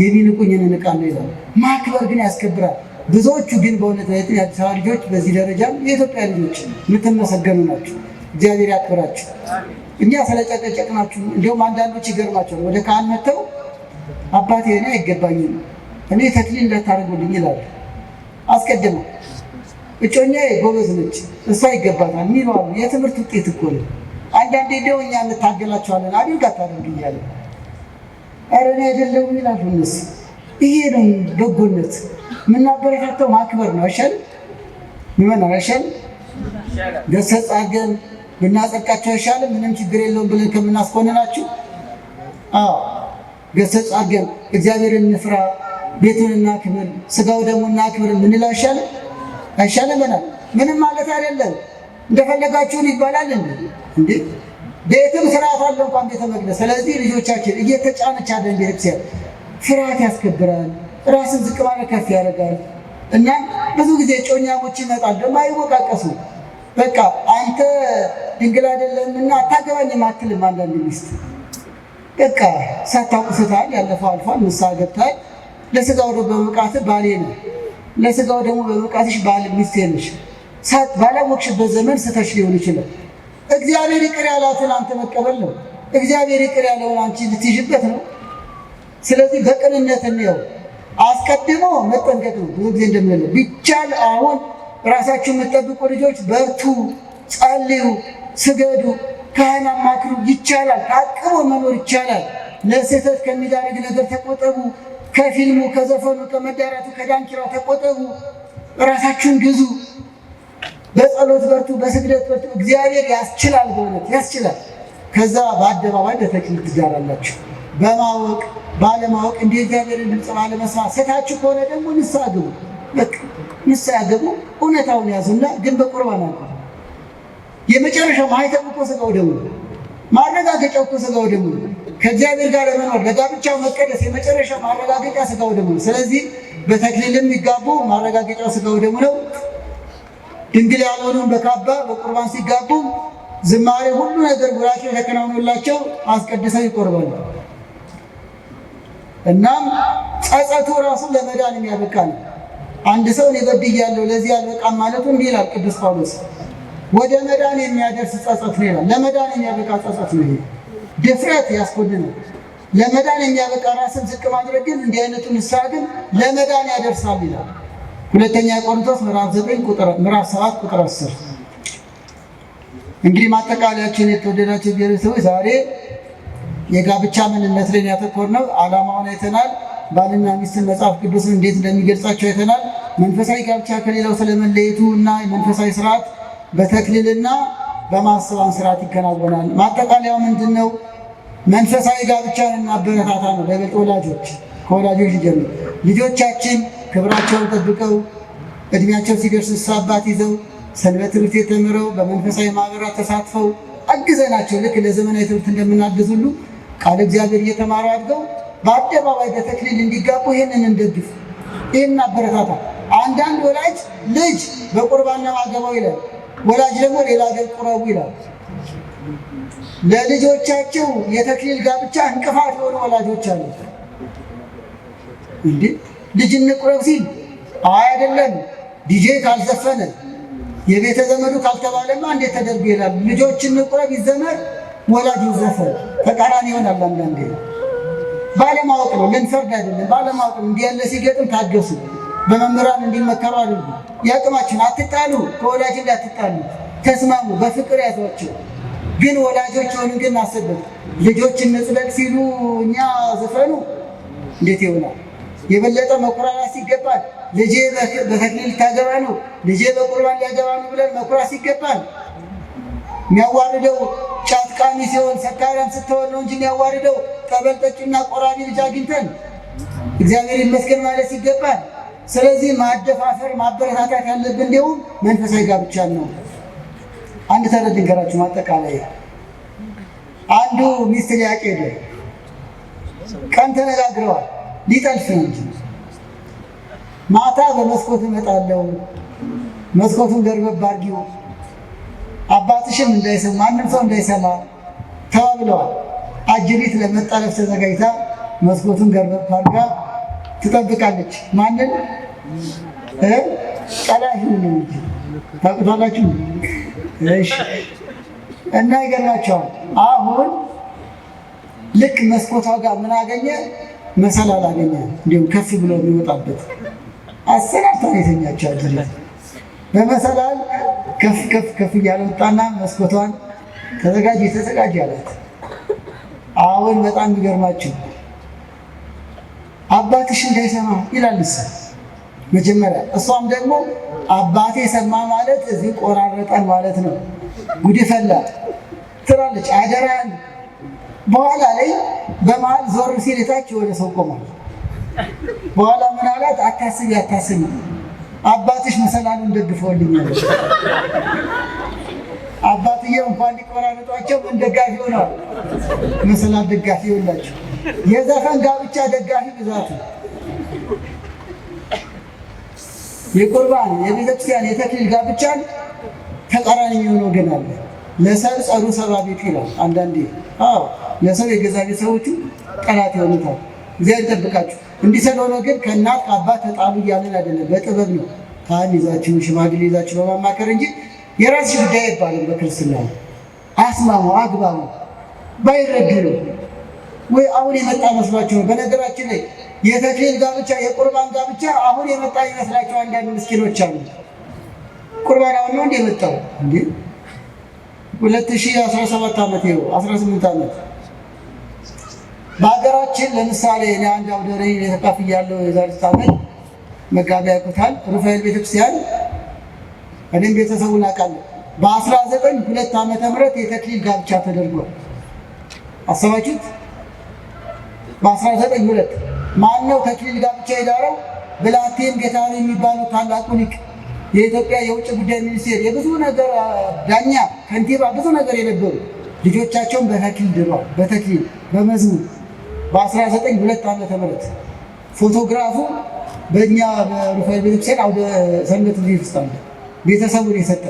የሚንቁኝን እንቃለሁ ይላል። ማክበር ግን ያስከብራል። ብዙዎቹ ግን በእውነት የአዲስ አበባ ልጆች በዚህ ደረጃም የኢትዮጵያ ልጆች የምትመሰገኑ ናቸው። እግዚአብሔር ያክብራችሁ። እኛ ስለጨቀጨቅናችሁ እንዲሁም አንዳንዶች ይገርማቸዋል። ወደ ካህን መጥተው አባቴ እኔ አይገባኝም እኔ ተክሊል እንዳታደርጉልኝ ይላሉ። አስቀድመው እጮኛዬ ጎበዝ ነች እሷ ይገባታል የሚሉ አሉ። የትምህርት ውጤት እኮ ነው። አንዳንዴ እንደው እኛ እንታገላቸዋለን አድርግ አታድርግ እያለ ኧረ እኔ አይደለሁም ይላሉ እነሱ። ይሄ ነው በጎነት። የምናበረታተው ማክበር ነው አይሻልም? ምን አይሻልም? ገሰጽ አድርገን ብናጸድቃቸው አይሻልም? ምንም ችግር የለውም ብለን ከምናስኮንናችሁ ገሰጽ አድርገን እግዚአብሔርን እንፍራ፣ ቤቱን እናክብር፣ ስጋው ደግሞ እናክብር ምንለው አይሻልም? አይሻልም? ምንም ማለት አይደለም። እንደፈለጋችሁን ይባላል እንዴ? ቤትም ስርዓት አለ እንኳን ቤተ መቅደስ። ስለዚህ ልጆቻችን እየተጫነች ያለን ቤተክርስቲያን ፍርሃት ያስከብራል፣ ራስን ዝቅ ማለት ከፍ ያደርጋል። እና ብዙ ጊዜ ጮኛሞች ይመጣል ደግሞ አይወቃቀሱ። በቃ አንተ ድንግል አይደለምና አታገባኝም አትልም። አንዳንድ ሚስት በቃ ሳታውቅ ስተሃል፣ ያለፈው አልፏል፣ ንስሐ ገብተሃል። ለስጋው ደግሞ በመቃትህ ባሌ ነው፣ ለስጋው ደግሞ በመቃትሽ ባል ሚስቴ ነሽ። ባላወቅሽበት ዘመን ስተሽ ሊሆን ይችላል። እግዚአብሔር ይቅር ያላትን አንተ መቀበል ነው። እግዚአብሔር ይቅር ያለውን አንቺ ልትይዥበት ነው። ስለዚህ በቅንነት እንየው። አስቀድሞ መጠንቀቅ ነው። ብዙ ጊዜ እንደምንለው ቢቻል አሁን ራሳችሁ የምትጠብቁ ልጆች በርቱ፣ ጸልዩ፣ ስገዱ፣ ካህን አማክሩ። ይቻላል፣ ታቅቦ መኖር ይቻላል። ለስህተት ከሚዳርግ ነገር ተቆጠቡ። ከፊልሙ፣ ከዘፈኑ፣ ከመዳራቱ፣ ከዳንኪራው ተቆጠቡ። ራሳችሁን ግዙ። በጸሎት በርቱ፣ በስግደት በርቱ። እግዚአብሔር ያስችላል፣ በእውነት ያስችላል። ከዛ በአደባባይ በተክሊል ትዳራላችሁ። በማወቅ ባለማወቅ እንደ እግዚአብሔርን ድምፅ ባለመስማት ስታችሁ ከሆነ ደግሞ ንስሐ ግቡ። ንስሐ ግቡ፣ እውነታውን ያዙና ግን በቁርባን አለ። የመጨረሻው ማኅተም እኮ ሥጋው ደሙ ነው። ማረጋገጫው እኮ ሥጋው ደሙ ነው። ከእግዚአብሔር ጋር ለመኖር ለጋብቻው መቀደስ የመጨረሻ ማረጋገጫ ሥጋው ደሙ ነው። ስለዚህ በተክሊልም የሚጋቡ ማረጋገጫው ሥጋው ደሙ ነው። ድንግል ያልሆኑን በካባ በቁርባን ሲጋቡ ዝማሬ ሁሉ ነገር ጉራቸው ተከናውኖላቸው አስቀድሰው ይቆርባሉ። እናም ጸጸቱ ራሱ ለመዳን የሚያበቃ ነው። አንድ ሰው እኔ በድያለሁ ለዚህ አልበቃም ማለቱ እንዲህ ይላል ቅዱስ ጳውሎስ፣ ወደ መዳን የሚያደርስ ጸጸት ነው ይላል። ለመዳን የሚያበቃ ጸጸት ነው። ይሄ ድፍረት ያስኮንናል። ለመዳን የሚያበቃ ራስን ዝቅ ማድረግ ግን እንዲህ አይነቱ ንስሐ ግን ለመዳን ያደርሳል ይላል። ሁለተኛ ቆሮንቶስ ምዕራፍ 7 ቁጥር 10። እንግዲህ ማጠቃለያችን የተወደዳችሁ ቤተሰቦች ዛሬ የጋብቻ ምንነት ላይ ያተኮርነው ዓላማውን አይተናል። ባልና ሚስትን መጽሐፍ ቅዱስን እንዴት እንደሚገልጻቸው አይተናል። መንፈሳዊ ጋብቻ ከሌላው ስለመለየቱ እና የመንፈሳዊ ስርዓት በተክሊልና በማስተዋን ስርዓት ይከናወናል። ማጠቃለያው ምንድን ነው? መንፈሳዊ ጋብቻን እናበረታታ ነው። በይበልጥ ወላጆች ከወላጆች ጀምሮ ልጆቻችን ክብራቸውን ጠብቀው እድሜያቸው ሲደርስ አባት ይዘው ሰንበት ትምህርት ቤት ተምረው በመንፈሳዊ ማህበራት ተሳትፈው አግዘናቸው ልክ ለዘመናዊ ትምህርት እንደምናግዝ ሁሉ ቃል እግዚአብሔር እየተማሩ አድገው በአደባባይ በተክሊል እንዲጋቡ ይህንን እንደግፍ፣ ይህንን አበረታታ። አንዳንድ ወላጅ ልጅ በቁርባን ነው አገባው ይላል፣ ወላጅ ደግሞ ሌላ ሀገር ቁረቡ ይላል። ለልጆቻቸው የተክሊል ጋብቻ እንቅፋት የሆኑ ወላጆች አሉ። እንዴ ልጅ እንቁረብ ሲል አይደለም ዲጄ ካልዘፈነ የቤተ ዘመዱ ካልተባለማ እንዴት ተደርጎ ይላል። ልጆች እንቁረብ ይዘመር፣ ወላጅ ይዘፈን፣ ተቃራኒ ይሆናል። አንዳንዴ ባለማወቅ ነው፣ ልንፈርድ አይደለም፣ ባለማወቅ ነው። እንዲህ ያለ ሲገጥም ታገሱ፣ በመምህራን እንዲመከሩ አድርጉ። ያቅማችን አትጣሉ፣ ከወላጅ እንዳትጣሉ ተስማሙ፣ በፍቅር ያዟቸው። ግን ወላጆች ሆንን ግን አስበት ልጆች እንጽደቅ ሲሉ እኛ ዘፈኑ እንዴት ይሆናል? የበለጠ መኩራራት ሲገባል ልጄ በተክሊል ልታገባ ነው፣ ልጄ በቁርባን ሊያገባ ነው ብለን መኩራት ሲገባል የሚያዋርደው ጫት ቃሚ ሲሆን ሰካራም ስትሆን ነው እንጂ የሚያዋርደው ጠበል ጠጪና ቆራቢ ልጅ አግኝተን እግዚአብሔር ይመስገን ማለት ሲገባል። ስለዚህ ማደፋፈር ማበረታታት ያለብን እንዲሁም መንፈሳዊ ጋብቻ ነው። አንድ ተረት ልንገራችሁ ማጠቃለያ። አንዱ ሚስት ሊያጭ ሄደ። ቀን ተነጋግረዋል፣ ሊጠልፍ ነው እንጂ ማታ በመስኮት እመጣለሁ፣ መስኮቱን ገርበብ አድርጊው፣ አባትሽም እንዳይሰማ ማንም ሰው እንዳይሰማ ተባብለዋል። አጅሪት ለመጣለፍ ተዘጋጅታ መስኮቱን ገርበብ አድርጋ ትጠብቃለች። ማንን? ቀላፊው ነው እንጂ ታውቁታላችሁ። እሺ። እና ይገርማቸዋል። አሁን ልክ መስኮቷ ጋር ምን አገኘ? መሰላል አገኘ። እንዲሁም ከፍ ብሎ የሚወጣበት አሰናብታ የተኛቸው አጅሪት በመሰላል ከፍ ከፍ ከፍ እያለ ወጣና መስኮቷን ተዘጋጅ አላት። አሁን በጣም የሚገርማችሁ አባትሽ እንዳይሰማ ይላል። መጀመሪያ። እሷም ደግሞ አባቴ ሰማ ማለት እዚህ ቆራረጠን ማለት ነው፣ ጉድ ፈላ ትላለች። አደራን በኋላ ላይ በመሀል ዞር ሲል የታች የሆነ ሰው ቆሟል። በኋላ ምን አላት? አታስቢ አታስቢ፣ አባትሽ መሰላሉን ደግፈውልኛል። አባትየው እንኳን ሊቆራረጧቸው ምን ደጋፊ ሆነዋል? መሰላል ደጋፊ ሆናቸው። የዘፈን ጋብቻ ደጋፊ ብዛት ነው። የቁርባን የቤተክርስቲያን የተክሊል ጋብቻን ተቃራኒ የሚሆነው ግን አለ። ለሰው ጸሩ ሰባ ቤት ይላል አንዳንዴ። ለሰው የገዛ ቤተሰቦቹ ጠላት ይሆኑታል። እግዚአብሔር ይጠብቃችሁ። እንዲህ ስለሆነ ግን ከእናት ከአባት ተጣሉ እያለን አይደለም፣ በጥበብ ነው። ካህን ይዛችሁ ሽማግሌ ይዛችሁ በማማከር እንጂ የራስሽ ጉዳይ አይባልም። በክርስትና አስማሙ አግባቡ ባይረዱ ነው ወይ አሁን የመጣ መስሏቸው ነው። በነገራችን ላይ የተክሊል ጋብቻ የቁርባን ጋብቻ አሁን የመጣ ይመስላቸው አንዳንድ ምስኪኖች አሉ። ቁርባን አሁን ነው እንደ የመጣው እንዴ? 2017 ዓመት ይኸው 18 ዓመት በሀገራችን ለምሳሌ እኔ አንድ አውደ ርዕይ ተካፍያለሁ። የዛሬ ዓመት መጋቢያ ያውቁታል ሩፋኤል ቤተክርስቲያን እኔም ቤተሰቡን አውቃለሁ። በ1902 ዓመተ ምህረት የተክሊል ጋብቻ ተደርጓል። አሰባችሁት? በ1902 ማነው ተክሊል ጋብቻ የዳረው? ብላቴን ጌታሪ የሚባሉ ታላቁ ሊቅ፣ የኢትዮጵያ የውጭ ጉዳይ ሚኒስቴር የብዙ ነገር ዳኛ፣ ከንቲባ፣ ብዙ ነገር የነበሩ ልጆቻቸውን በተክሊል ድረዋል። በተክሊል በመዝሙር በ1902 ዓመተ ምህረት ፎቶግራፉ በእኛ በሩፋኤል ቤተክርስቲያን አውደ ሰንበት ውስጥ አለ። ቤተሰቡን የሰጠ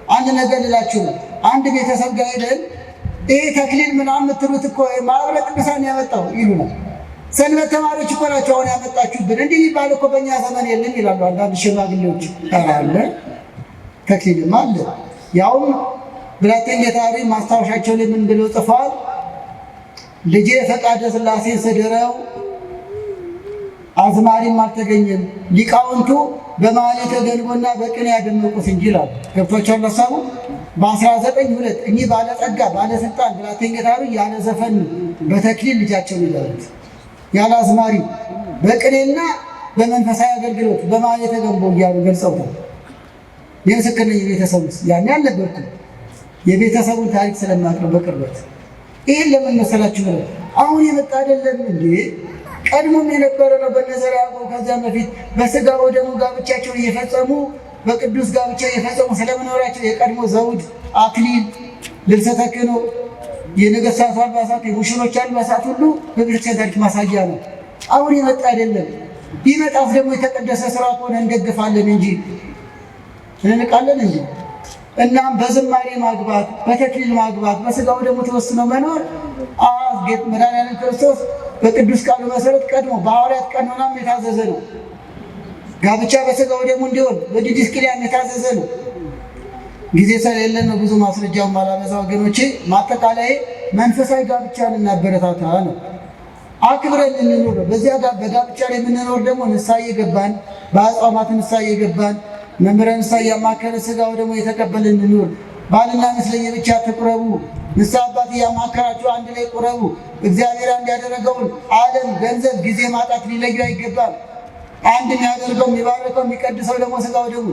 አንድ ነገር ልላችሁ ነው። አንድ ቤተሰብ ጋር ሄደን ይሄ ተክሊል ምናምን የምትሉት እኮ ማህበረ ቅዱሳን ያመጣው ይሉናል። ሰንበት ተማሪዎች እኮ ናቸው አሁን ያመጣችሁብን፣ እንዲህ የሚባል እኮ በእኛ ዘመን የለም ይላሉ አንዳንድ ሽማግሌዎች። አለ ተክሊልም አለ። ያውም ብላቴን ጌታሪ ማስታወሻቸው ላይ ምን ብለው ጽፈዋል? ልጄ ፈቃደ ሥላሴ ስድረው አዝማሪም አልተገኘም፣ ሊቃውንቱ በማኅሌተ ገንቦና በቅኔ ያደመቁት እንጂ ይላሉ። ገብቷቸዋል ሀሳቡ። በ1902 እኚህ ባለጸጋ ባለስልጣን ብላቴን ጌታሪ ያለ ዘፈን በተክሊል ልጃቸውን ይላሉት፣ ያለ አዝማሪ በቅኔና በመንፈሳዊ አገልግሎት በማኅሌተ ገንቦ እያሉ ገልጸውታል። የምስክር ነኝ። የቤተሰቡ ያኔ አልነበርኩም። የቤተሰቡን ታሪክ ስለማቅረብ በቅርበት ይህን ለምን መሰላችሁ ነው? አሁን የመጣ አይደለም እንዴ? ቀድሞም የነበረ ነው። በነዘር ያዕቆብ ከዚያም በፊት በስጋ ወደሙ ጋብቻቸውን እየፈጸሙ በቅዱስ ጋብቻ እየፈጸሙ ስለመኖራቸው የቀድሞ ዘውድ፣ አክሊል፣ ልብሰ ተክህኖ፣ የነገሥታቱ አልባሳት፣ የሙሽሮች አልባሳት ሁሉ በቤተክርስቲያን ታሪክ ማሳያ ነው። አሁን የመጣ አይደለም። ቢመጣስ ደግሞ የተቀደሰ ስራ ከሆነ እንደግፋለን እንጂ እንንቃለን እንጂ። እናም በዝማሬ ማግባት፣ በተክሊል ማግባት፣ በስጋው ደግሞ ተወስኖ መኖር ጌታ መድኃኒዓለም ክርስቶስ በቅዱስ ቃሉ መሰረት ቀድሞ በሐዋርያት ቀኖናም የታዘዘ ነው። ጋብቻ በስጋው ደግሞ እንዲሆን በዲድስቅልያም የታዘዘ ነው። ጊዜ ስለሌለን ነው ብዙ ማስረጃውን ማላበዛ ወገኖቼ። ማጠቃላይ መንፈሳዊ ጋብቻን እናበረታታ ነው። አክብረን እንኖር። በዚያ በጋብቻ ላይ የምንኖር ደግሞ ንስሐ እየገባን በአጽዋማት ንስሐ እየገባን መምህረ ንስሐ እያማከረ ስጋው ደግሞ የተቀበልን እንኖር። ባልና ሚስት ለየብቻ ትቁረቡ። ንስሐ አባት እያማከራችሁ አንድ ላይ ቁረቡ። እግዚአብሔር አንድ ያደረገውን ዓለም፣ ገንዘብ፣ ጊዜ ማጣት ሊለዩ አይገባም። አንድ የሚያደርገው የሚባርከው የሚቀድሰው ደግሞ ስጋው ደግሞ።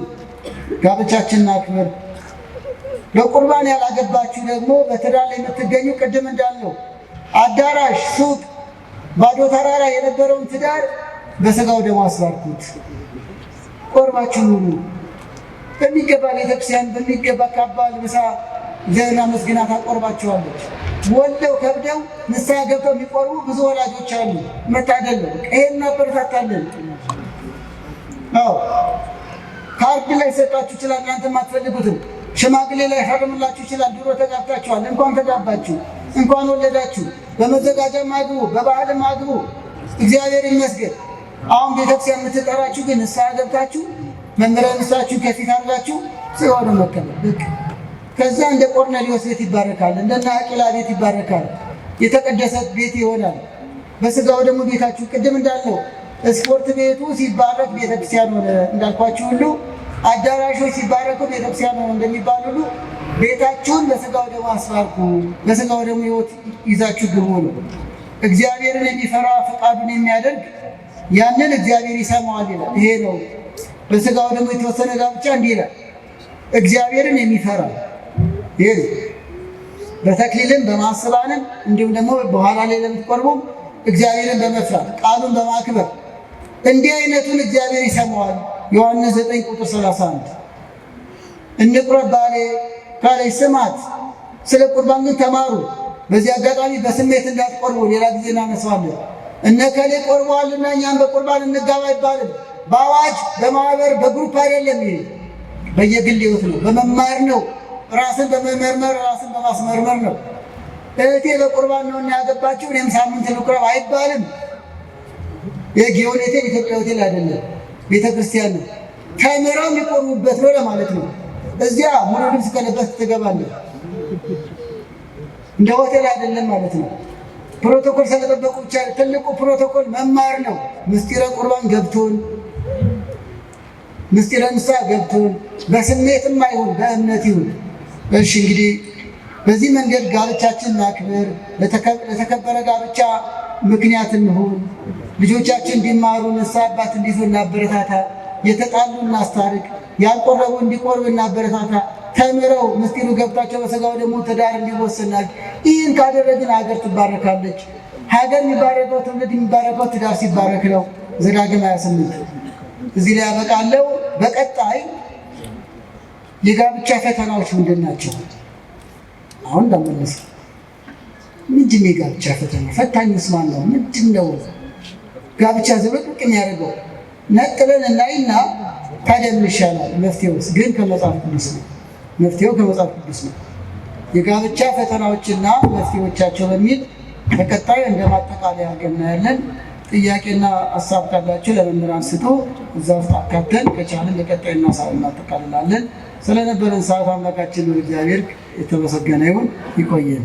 ጋብቻችንን አክብር። በቁርባን ያላገባችሁ ደግሞ በትዳር ላይ የምትገኙ ቅድም እንዳለው አዳራሽ፣ ሱቅ፣ ባዶ ተራራ የነበረውን ትዳር በስጋው ደግሞ አስባርኩት። ቆርባችሁ ኑሩ። በሚገባ ቤተክርስቲያን በሚገባ ካባ ልብሳ እግዚአብሔርን አመስግና ታቆርባቸዋለች። ወልደው ከብደው ንስሐ ገብተው የሚቆርቡ ብዙ ወላጆች አሉ። መታደል ነው። ይሄን እናበረታታለን። ካርድ ላይ ሰጣችሁ ይችላል፣ እናንተም አትፈልጉትም። ሽማግሌ ላይ ፈርምላችሁ ይችላል። ድሮ ተጋብታችኋል፣ እንኳን ተጋባችሁ፣ እንኳን ወለዳችሁ። በመዘጋጃም አግቡ፣ በባህልም አግቡ። እግዚአብሔር ይመስገን። አሁን ቤተክርስቲያን የምትጠራችሁ ግን ንስሐ ገብታችሁ መምህረ ንስሐችሁ ከፊት አድርጋችሁ ጽዮን መከበል። ከዛ እንደ ቆርኔሌዎስ ቤት ይባረካል፣ እንደና አቂላ ቤት ይባረካል። የተቀደሰ ቤት ይሆናል። በስጋው ደግሞ ቤታችሁ ቅድም እንዳለው ስፖርት ቤቱ ሲባረክ ቤተክርስቲያን ሆነ እንዳልኳችሁ ሁሉ አዳራሾች ሲባረኩ ቤተክርስቲያን ሆነ እንደሚባል ሁሉ ቤታችሁን በስጋው ደግሞ አስባርኩ፣ በስጋው ደግሞ ሕይወት ይዛችሁ ግቡ ነው። እግዚአብሔርን የሚፈራ ፈቃዱን የሚያደርግ ያንን እግዚአብሔር ይሰማዋል ይላል። ይሄ ነው በሥጋው ደግሞ የተወሰነ ጋብቻ እንዲህ ይላል፣ እግዚአብሔርን የሚፈራ ይሄ በተክሊልም በማስባንም እንዲሁም ደግሞ በኋላ ላይ ለምትቆርቡም እግዚአብሔርን በመፍራት ቃሉን በማክበር እንዲህ አይነቱን እግዚአብሔር ይሰማዋል። ዮሐንስ 9 ቁጥር 31 እንቁረብ ባሌ ካለች ስማት። ስለ ቁርባን ግን ተማሩ። በዚህ አጋጣሚ በስሜት እንዳትቆርቡ፣ ሌላ ጊዜ እናነሳዋለን። እነ ከሌ ቆርበዋልና እኛም በቁርባን እንጋባ አይባልም። በአዋጅ በማህበር በግሩፕ አይደለም። ይሄ በየግል ሕይወት ነው፣ በመማር ነው፣ ራስን በመመርመር ራስን በማስመርመር ነው። እህቴ በቁርባን ነው እና ያገባችው እኔም ሳምንት ልቁረብ አይባልም። የጊዮን ሆቴል ኢትዮጵያ ሆቴል አይደለም፣ ቤተ ክርስቲያን ነው። ተምረው የሚቆርቡበት ነው ለማለት ነው። እዚያ ሙሉ ልብስ ከለበስክ ትገባለህ። እንደ ሆቴል አይደለም ማለት ነው። ፕሮቶኮል ስለጠበቁ ብቻ ትልቁ ፕሮቶኮል መማር ነው። ምስጢረ ቁርባን ገብቶን፣ ምስጢረ ንስሐ ገብቶን፣ በስሜትም አይሁን በእምነት ይሁን። እሺ እንግዲህ በዚህ መንገድ ጋብቻችን ማክበር፣ ለተከበረ ጋብቻ ምክንያት እንሁን። ልጆቻችን እንዲማሩ ንስሐ አባት እንዲይዙ እናበረታታ። የተጣሉ እናስታርቅ። ያልቆረቡ እንዲቆርቡ እናበረታታ። ተምረው ምስጢሩ ገብቷቸው በሥጋው ደግሞ ትዳር እንዲወሰናል። ይህን ካደረግን ሀገር ትባረካለች። ሀገር የሚባረከው ትውልድ የሚባረከው ትዳር ሲባረክ ነው። ዘዳግም 28 እዚህ ላይ ያበቃለው። በቀጣይ የጋብቻ ፈተናዎች ምንድን ናቸው? አሁን ለመለስ ምንድን ነው የጋብቻ ፈተና? ፈታኝስ ማን ነው? ምንድን ነው ጋብቻ ዝብርቅርቅ የሚያደርገው? ነጥለን እናይና ታዲያ ምን ይሻላል? መፍትሄውስ ግን ከመጽሐፍ ቅዱስ ነው። መፍትሄው ከመጽሐፍ ቅዱስ ነው። የጋብቻ ፈተናዎችና መፍትሄዎቻቸው በሚል በቀጣይ እንደ ማጠቃለያ አድርገን እናያለን። ጥያቄና ሀሳብ ካላችሁ ለመምህራን ስጡ። እዛ ውስጥ አካተን ከቻለን በቀጣይ እናጠቃልላለን። ስለነበረን ሰዓት አምላካችን እግዚአብሔር የተመሰገነ ይሁን። ይቆየን።